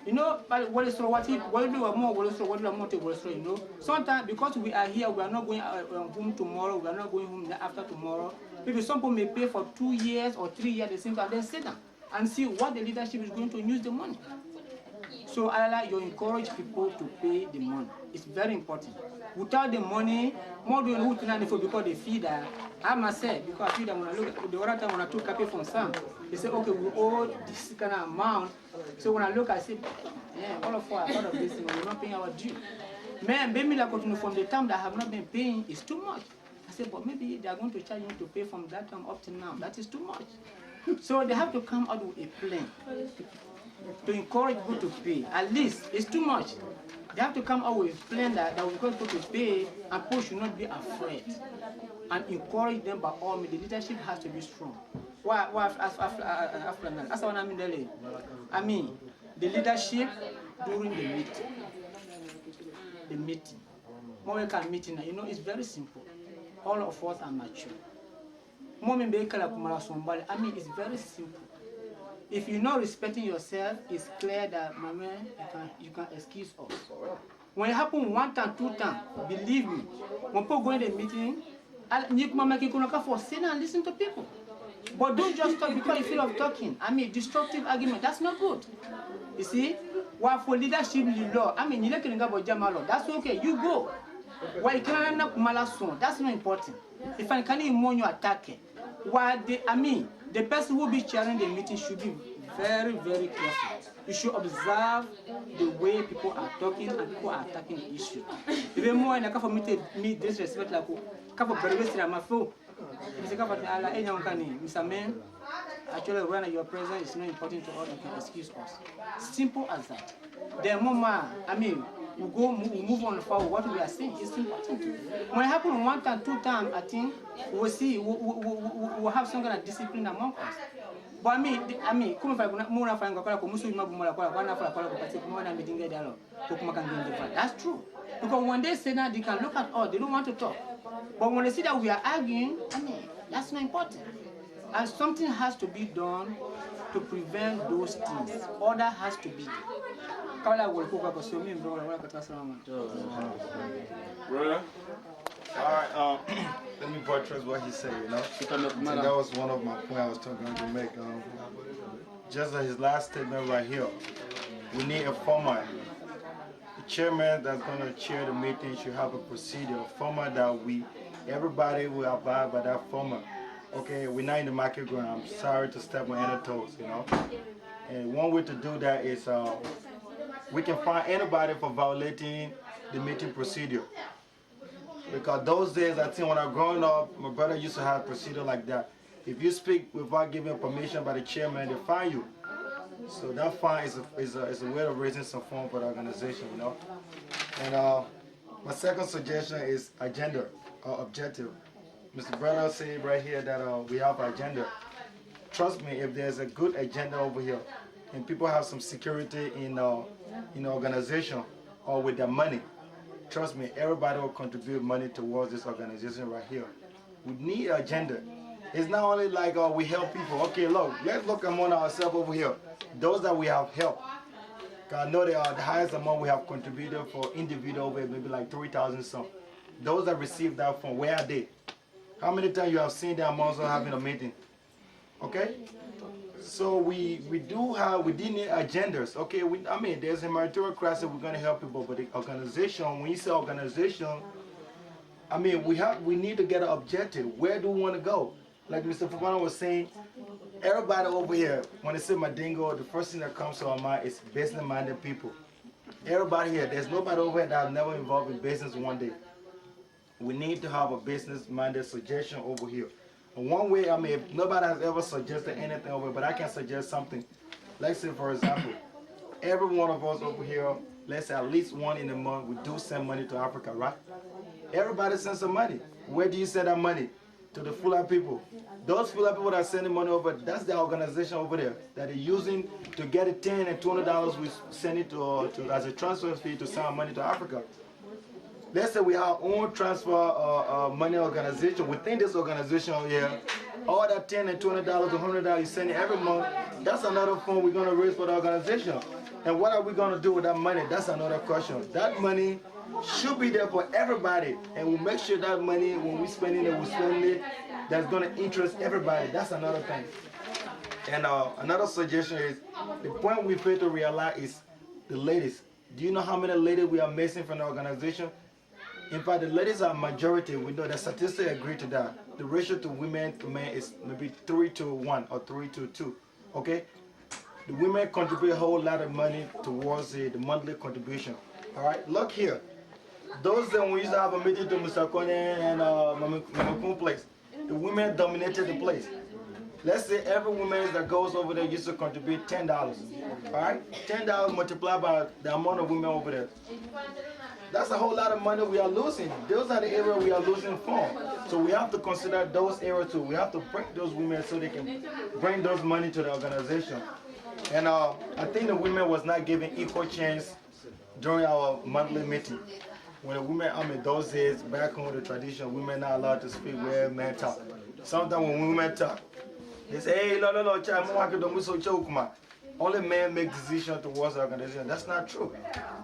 You know, but what is what if what do more, you know? Sometimes because we are here, we are not going home tomorrow, we are not going home after tomorrow. Maybe some people may pay for 2 years or 3 years the same time, then sit down and see what the leadership is going to use the money. So I like you encourage people to pay the money. It's very important. Without the money, more than who can afford because they feed that. I must say, because I feel that when I look at the other time when I took copy from some, they say, okay, we owe this kind of amount. So when I look, I say, yeah, all of us are part of this, we're not paying our due. Man, maybe like from the time that I have not been paying is too much. I said, but maybe they are going to charge you to pay from that time up to now. That is too much. So they have to come out with a plan to encourage people to pay. At least it's too much. They have to come out with a plan that will encourage people to pay, and people should not be afraid. And encourage them by all means. The leadership has to be strong. Why that's what I mean, the leadership during the meeting. The meeting. More we can meeting, you know, it's very simple. All of us are mature. It's very simple. If you're not respecting yourself, it's clear that, my man, you can excuse us. When it happens 1 time, 2 times, believe me, when people go in the meeting, you can for sit and listen to people. But don't just talk because you feel of talking. Destructive argument, that's not good. You see? While for leadership law, that's okay, you go. Why you can't that's not important. If I can't even attack it. Why the person who will be chairing the meeting should be very, very careful. You should observe the way people are talking and people are attacking the issue. Even more in a couple of me disrespect like a couple of very wasted my phone. Mr. Man, actually when your presence is not important to us, you can excuse us. Simple as that. The moment we move on forward. What we are saying is important. When it happens 1 time, 2 times, I think we'll see. We'll have some kind of discipline among us. But that's true. Because when they say that, they can look at us. They don't want to talk. But when they see that we are arguing, that's not important. And something has to be done to prevent those things. Order has to be done. Brother? Alright, let me buttress what he said, you know. I think that was one of my points I was going to make. Just his last statement right here. we need a format. The chairman that's going to chair the meeting should have a procedure, a format that everybody will abide by that format. Okay, we're not in the market ground. I'm sorry to step on any toes, you know. And one way to do that is we can find anybody for violating the meeting procedure. Because those days, I think when I was growing up, my brother used to have a procedure like that. If you speak without giving permission by the chairman, they fine you. So that fine is a way of raising some fund for the organization, you know. And my second suggestion is agenda or objective. Mr. Brother said right here that we have an agenda. Trust me, if there's a good agenda over here, and people have some security in the organization or with their money, trust me, everybody will contribute money towards this organization right here. We need an agenda. It's not only like we help people. Okay, look, let's look among ourselves over here. Those that we have helped. I know they are the highest amount we have contributed for individual, maybe like 3,000 some. Those that received that fund, where are they? How many times you have seen them also having a meeting? Okay? So we do need agendas. Okay, I mean, there's a meritocracy, we're going to help people, but the organization, when you say organization, I mean, we need to get an objective. Where do we want to go? Like Mr. Fafana was saying, everybody over here, when they say Mandingo, the first thing that comes to our mind is business-minded people. Everybody here, there's nobody over here that have never involved in business one day. We need to have a business-minded suggestion over here. And one way, I mean, if nobody has ever suggested anything over here, but I can suggest something. Let's say, for example, every one of us over here, let's say at least one in a month, we do send money to Africa, right? Everybody sends some money. Where do you send that money? To the Fula people. Those Fula people that are sending money over, that's the organization over there that are using to get it $10 and $20. We send it to as a transfer fee to send money to Africa. Let's say we have our own transfer money organization within this organization here. All that $10 and $20 or $100 you send every month, that's another fund we're going to raise for the organization. And what are we going to do with that money? That's another question. That money should be there for everybody, and we'll make sure that money, when we spend it, we spend it that's going to interest everybody. That's another thing. And another suggestion is, the point we fail to realize is the ladies. Do you know how many ladies we are missing from the organization? In fact, the ladies are majority. We know the statistics agree to that. The ratio to women to men is maybe 3-1 or 3-2. Okay? The women contribute a whole lot of money towards the monthly contribution. All right? Look here. Those that we used to have a meeting to Mr. Kone and Mamakun place, the women dominated the place. Let's say every woman that goes over there used to contribute $10. All right? $10 multiplied by the amount of women over there. That's a whole lot of money we are losing. Those are the areas we are losing from. So we have to consider those areas too. We have to break those women so they can bring those money to the organization. And I think the women was not given equal chance during our monthly meeting. When the women, I mean, those days, back home, the tradition, women not allowed to speak where men talk. Sometimes when women talk, they say, hey, no, child, only men make decisions towards the organization. That's not true.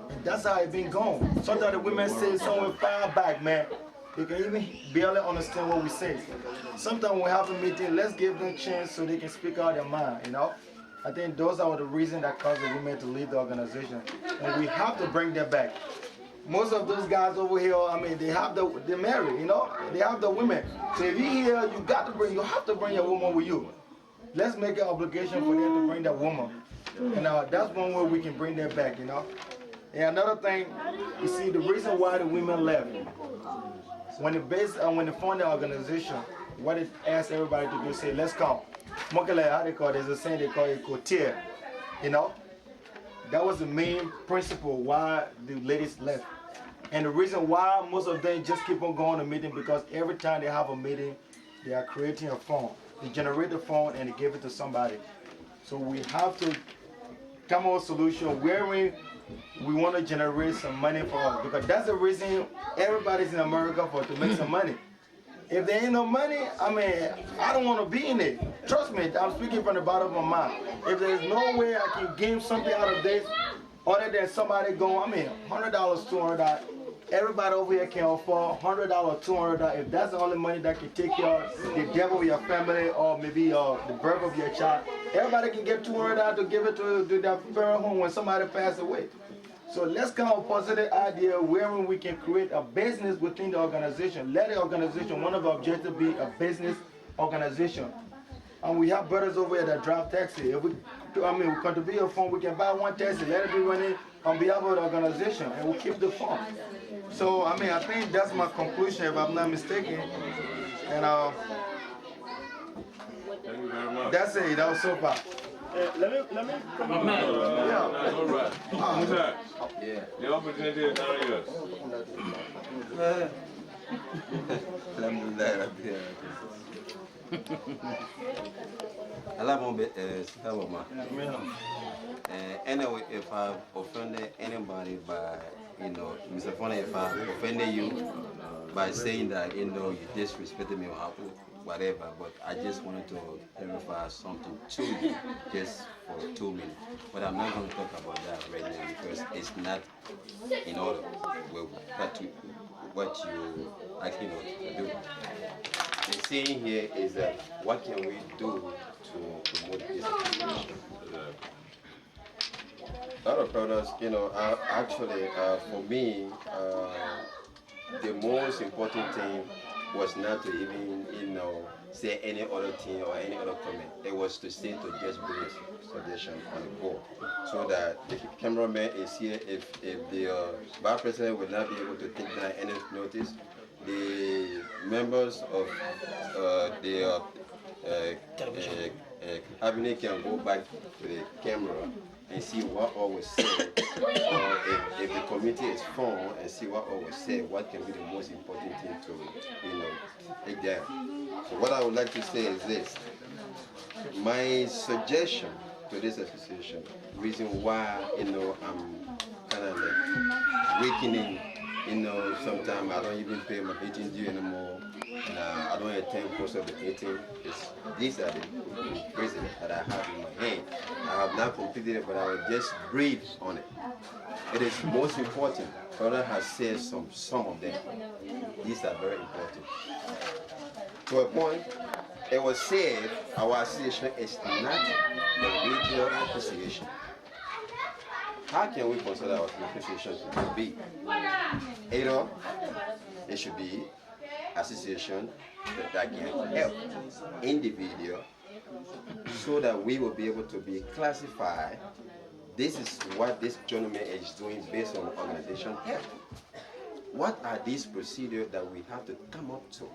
And that's how it's been going. Sometimes the women say somewhere far back, man. They can even barely understand what we say. Sometimes when we have a meeting, let's give them a chance so they can speak out their mind, you know? I think those are the reasons that cause the women to leave the organization. And we have to bring them back. Most of those guys over here, I mean, they're married, you know? They have the women. So if you're here, you have to bring your woman with you. Let's make an obligation for them to bring that woman. And that's one way we can bring them back, you know? And another thing, you see, the reason why the women left, when they formed the organization, what it asked everybody to do, say, let's come. Mokele, how they call it, there's a saying they call it cotier, you know? That was the main principle why the ladies left. And the reason why most of them just keep on going to meeting, because every time they have a meeting, they are creating a fund. They generate the fund and they give it to somebody. So we have to come up with a solution where we want to generate some money for us. Because that's the reason everybody's in America to make some money. If there ain't no money, I mean, I don't want to be in it. Trust me, I'm speaking from the bottom of my mind. If there's no way I can gain something out of this, other than somebody going, I mean, $100, $200, everybody over here can afford $100, $200. If that's the only money that can take care of the death of your family or maybe the birth of your child, everybody can get $200 to give it to their parent home when somebody passes away. So let's come up with a positive idea wherein we can create a business within the organization. Let the organization, one of the objectives be a business organization. And we have brothers over here that drive taxi. If we contribute a fund, we can buy one taxi, let it be running on behalf of the organization, and we'll keep the fund. So, I think that's my conclusion, if I'm not mistaken. And Thank you very much. that's it, that was so far. Let me come on. Yeah. All right. Musa, the opportunity is now yours. Alhamdulillah. Anyway, if I offended anybody by, Mr. Fone, if I offended you by saying that, you disrespected me or whatever, but I just wanted to clarify something to you, just for 2 minutes. But I'm not going to talk about that right now because it's not in order with what you actually want to do. The saying here is that what can we do to promote this situation? A lot of brothers, actually, for me, the most important thing was not to even, say any other thing or any other comment. It was to say to just bring a suggestion on the board, so that if the cameraman is here, if the vice president will not be able to take down any notice, the members of the cabinet can go back to the camera and see what all was said, or if the committee is formed and see what all was said, what can be the most important thing to, take down. So what I would like to say is this. My suggestion to this association, reason why, I'm kind of like weakening, sometimes I don't even pay my meeting due anymore. I don't attend most of the meeting. These are the reasons that I have in my hand. I have not completed it, but I will just breathe on it. It is most important. Brother has said some of them. These are very important. To a point, it was said our association is not a regional association. How can we consider our association to be? Either it should be association that can help individual so that we will be able to be classified. This is what this gentleman is doing based on organization help. What are these procedures that we have to come up to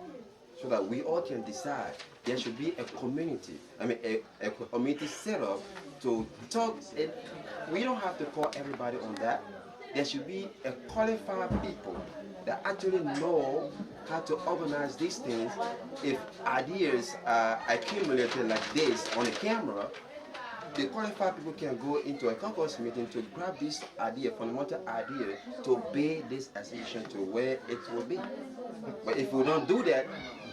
so that we all can decide? There should be a community, a committee set up to talk. We don't have to call everybody on that. There should be a qualified people that actually know how to organize these things. If ideas are accumulated like this on the camera, the qualified people can go into a caucus meeting to grab this idea, fundamental idea, to build this association to where it will be. But if we don't do that,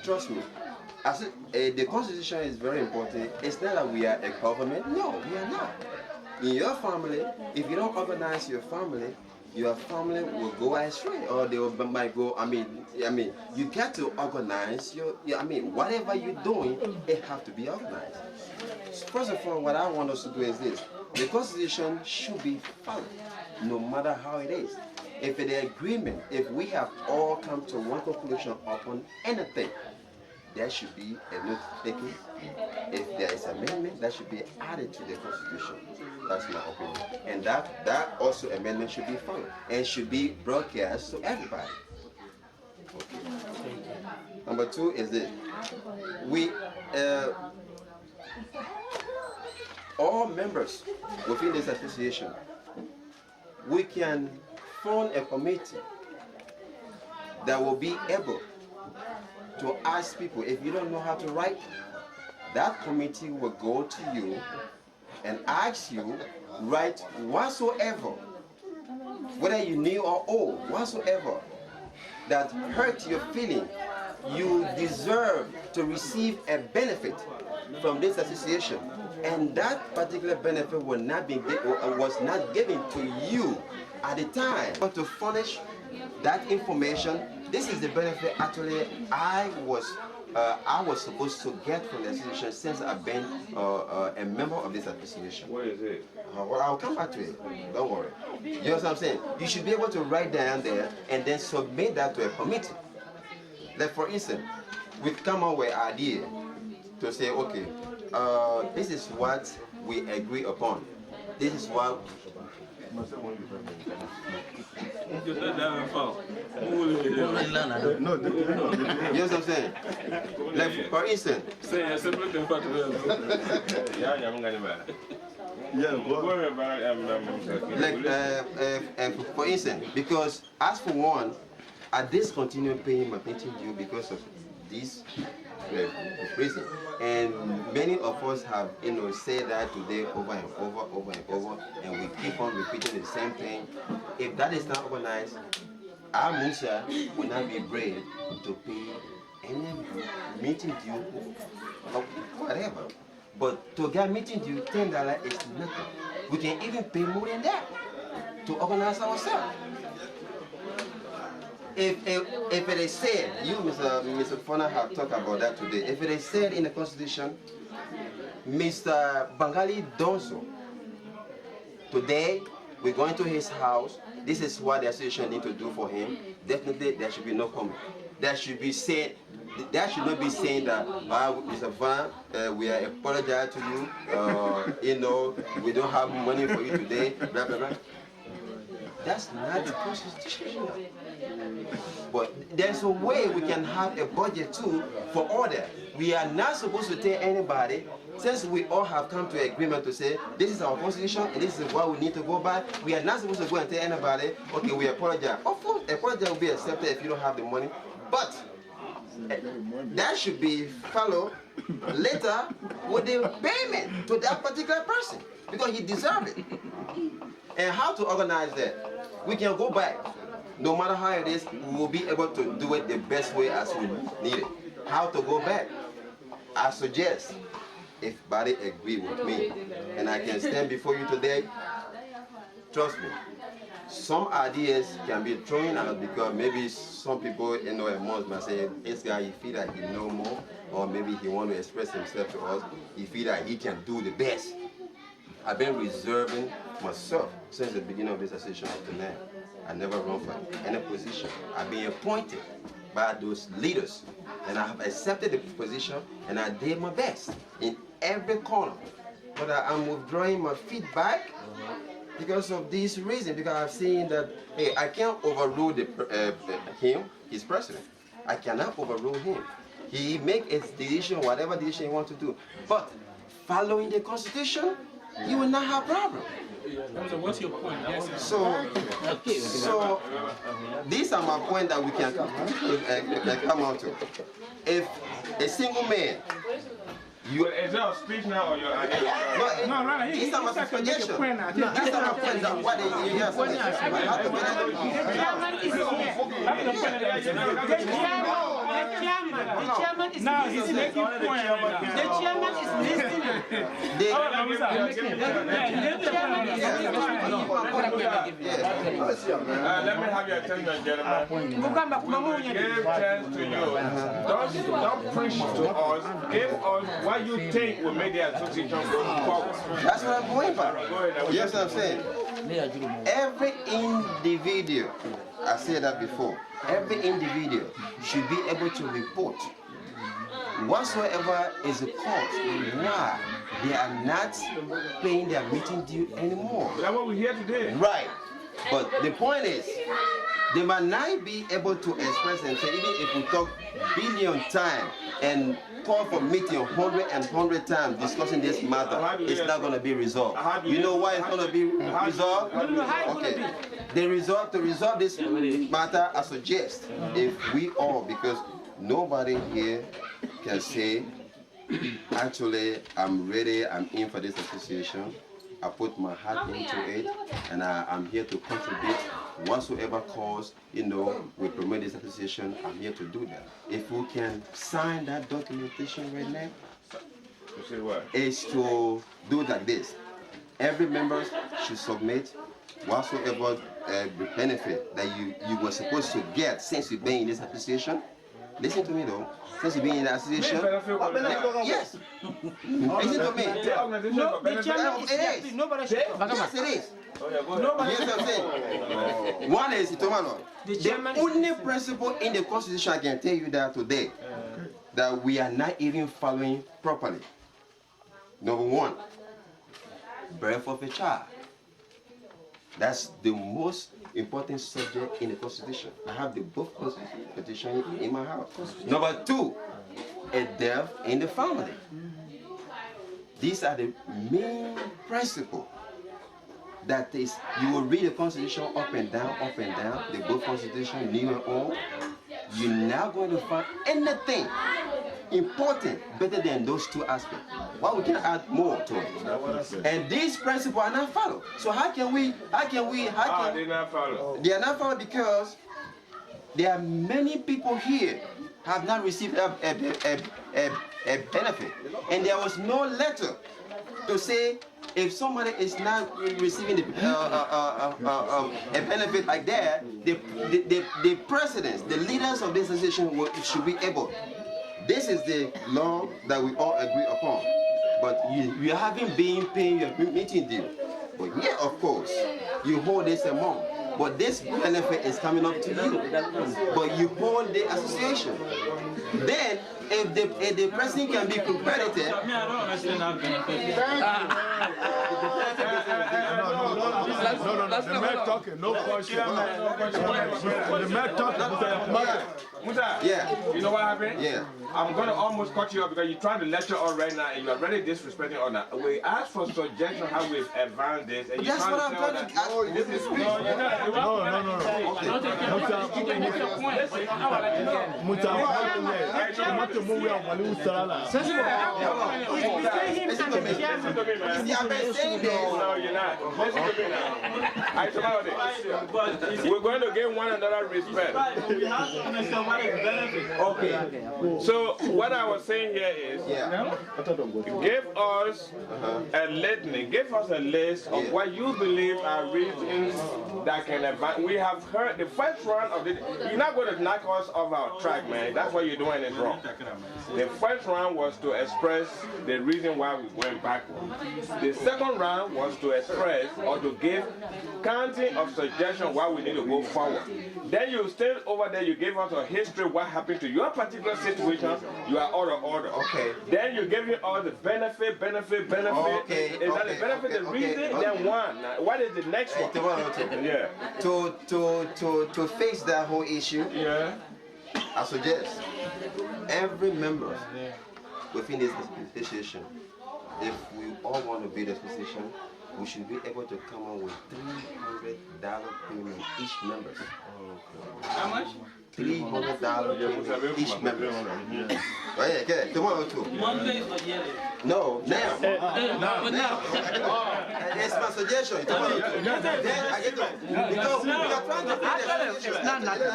trust me, the constitution is very important. It's not that we are a government. No, we are not. In your family, if you don't organize your family will go astray, or they might go. You got to organize whatever you're doing, it has to be organized. First of all, what I want us to do is this: the constitution should be followed, no matter how it is. If the agreement, if we have all come to one conclusion upon anything, there should be a note taken. If there is amendment, that should be added to the constitution. That's my opinion. And that also amendment should be followed and should be broadcast to everybody. Okay. Number two is this. We all members within this association, we can form a committee that will be able to ask people, if you don't know how to write, that committee will go to you and ask you, write whatsoever, whether you new or old, whatsoever that hurt your feeling, you deserve to receive a benefit from this association, and that particular benefit was not given to you at the time. To furnish that information. This is the benefit actually I was supposed to get from the association since I've been a member of this association. What is it? Well, I'll come back to it. Don't worry. You know what I'm saying? You should be able to write down there and then submit that to a committee. Like for instance, we come up with an idea to say, okay, this is what we agree upon. This is what. You know what I'm saying? Like for instance, for instance, because as for one, I discontinued paying my pension due because of this prison, and many of us have said that today over and over, and we keep on repeating the same thing. If that is not organized, our Musa will not be brave to pay any meeting due or whatever. But to get meeting due, $10 is nothing. We can even pay more than that to organize ourselves. If it is said, you, Mr. Fona, have talked about that today. If it is said in the Constitution, Mr. Bangali Donso, today we're going to his house. This is what the association need to do for him. Definitely, there should be no comment. That should be said. That should not be saying that, Mr. Van, we are apologize to you. We don't have money for you today. Blah blah blah. That's not constitutional. But there's a way we can have a budget too for order. We are not supposed to tell anybody, since we all have come to an agreement to say, this is our constitution and this is what we need to go by, we are not supposed to go and tell anybody, okay, we apologize. Of course, apology will be accepted if you don't have the money, but that should be followed later with the payment to that particular person, because he deserves it. And how to organize that? We can go back. No matter how it is, we will be able to do it the best way as we need it. How to go back? I suggest, if body agree with me, and I can stand before you today, trust me, some ideas can be thrown out because maybe some people amongst might say, this guy, he feel that he know more, or maybe he want to express himself to us, he feel that he can do the best. I've been reserving myself since the beginning of this association up to now. I never run for any position. I've been appointed by those leaders, and I have accepted the position, and I did my best in every corner. But I'm withdrawing my feedback because of this reason, because I've seen that, hey, I can't overrule him, his president. I cannot overrule him. He make his decision, whatever decision he wants to do. But following the Constitution, you will not have problem. So what's your point? So these are my points that we can come out to. If a single man, is that a speech now or your idea? No, right. These are my suggestions. These are my points that what you have The chairman is now he's making point. The chairman is listening. The chairman is let me have your attention, gentlemen. Give chance to you. Don't preach to us. Give us what you think will make the association go forward. That's what I'm going for. Yes, I'm saying. Every individual, I said that before, every individual should be able to report whatsoever is the cause why they are not paying their meeting due anymore. That's what we're here today. Right. But the point is, they might not be able to express themselves, even if we talk billion times and call for meeting 100 times discussing this matter, it's not going to be resolved. You know why it's going to be resolved? Okay. To resolve this matter, I suggest if we all, because nobody here can say, actually, I'm ready, I'm in for this association. I put my heart into it, and I'm here to contribute. Whatsoever cause, we promote this association, I'm here to do that. If we can sign that documentation right now, is to do like this. Every member should submit whatsoever benefit that you were supposed to get since you've been in this association. Listen to me though. Since you've been in the association, yes. Listen to me. No, the chairman is happy. Nobody should talk. Yes, it is. Nobody Yes, I'm saying. One is the only principle in the Constitution I can tell you that today that we are not even following properly. Number one, birth of a child. That's the most important subject in the Constitution. I have the both Constitution in my house. Number two, a death in the family. These are the main principles. That is, you will read the Constitution up and down, the both Constitution, new and old. You're not going to find anything important better than those two aspects. Why we can add more to it? And these principles are not followed. So how can we? They not follow. They are not followed because there are many people here have not received a benefit, and there was no letter to say if somebody is not receiving a benefit like that, the presidents, the leaders of this association should be able. This is the law that we all agree upon. But you haven't been paying your meeting due. But yeah, of course, you hold this amount. But this benefit is coming up to you. But you hold the association. Then, if the president can be credited. I don't understand that benefit. No, the man talking, no question. The man talking. Yeah. You know what happened? Yeah. I'm going to almost cut you off because you're trying to lecture on right now and you're already disrespecting on that. We asked for suggestion how we've advanced this and you're trying to tell that. This is speech. No. No, you're not. Listen to me now. I told you. We're going to give one another respect. Okay. So what I was saying here is, give us a litany, give us a list of what you believe are reasons that can advance. We have heard the first round of it. You're not going to knock us off our track, man. That's what you're doing is wrong. The first round was to express the reason why we went backward. The second round was to express or to give counting of suggestions why we need to go forward. Then you stayed over there, you gave us a history, what happened to your particular situation, you are out of order. Okay. Then you gave me all the benefit. Okay. Is that the benefit, the reason? Then one. Now, what is the next one? Yeah. To fix that whole issue, I suggest every member within this association, if we all want to build a association, we should be able to come up with $300 payment each member. How much? $300 payment each member. Right, okay, tomorrow too. Monthly or yearly? No, now. Now. It's my suggestion. Tomorrow too. Then I get to. Because we are trying to finish. It's not nothing.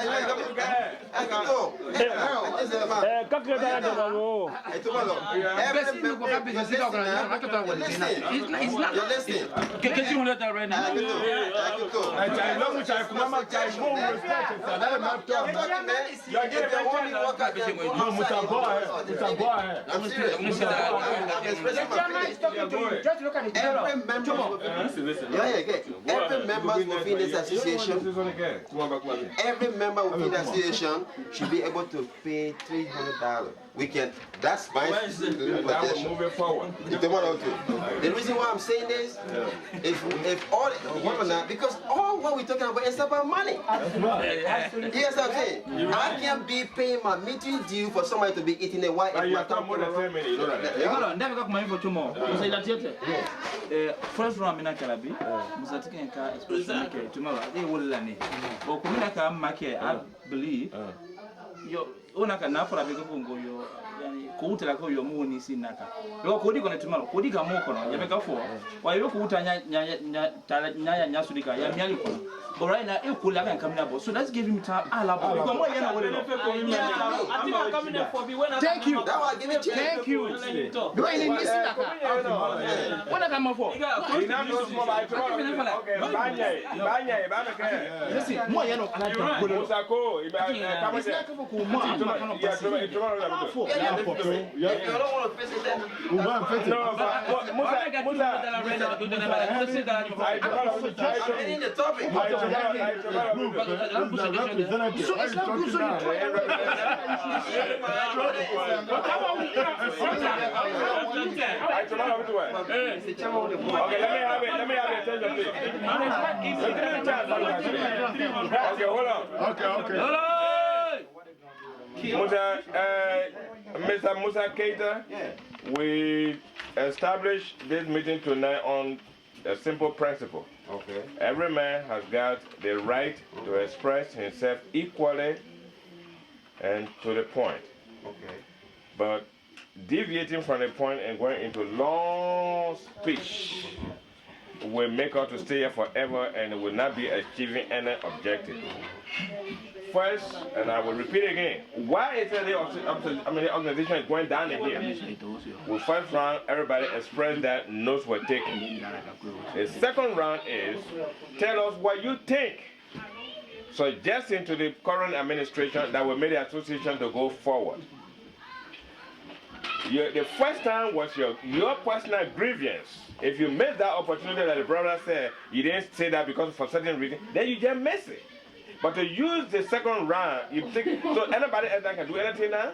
I can go. You're listening. Get you letter right now. Every member within this association, should be able to pay $300. We can. That's my suggestion. Moving forward. The reason why I'm saying this, if all because all what we're talking about is about money. Yes, I'm saying. I can't be paying my meeting due for somebody to be eating a white. You have come more than 10 minutes. You know that. Hold on, never got money for tomorrow. First round, I'm not going to be. I'm taking a expression tomorrow. They will learn it. But I believe you. Una kana for a big bongo yo utela ko yo mu ni sinaka lo ko di ko netumalo ko di ga mo ko no ya be ka fo wa yo ko utanya nya sudika ya miali ko but right now e ko la kan kamina bo so let's give him time ala bo because mo ya na wo no thank you thank you do I need this naka what am I for listen mo ya no ala da go Musako Mr. Musa Keita, we established this meeting tonight on a simple principle. Okay. Every man has got the right to express himself equally and to the point. Okay. But deviating from the point and going into long speech will make us to stay here forever and will not be achieving any objective. First, and I will repeat again, why is it the organization is going down in here? We first round, everybody express that notes were taken. The second round is, tell us what you think, suggesting to the current administration that will make the association to go forward. The first time was your personal grievance. If you missed that opportunity that the brother said, you didn't say that because for certain reason, then you just miss it. But to use the second round, you think, so anybody else that can do anything now?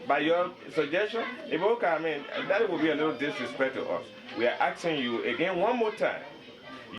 By your suggestion? If okay, I mean, that would be a little disrespect to us. We are asking you again one more time.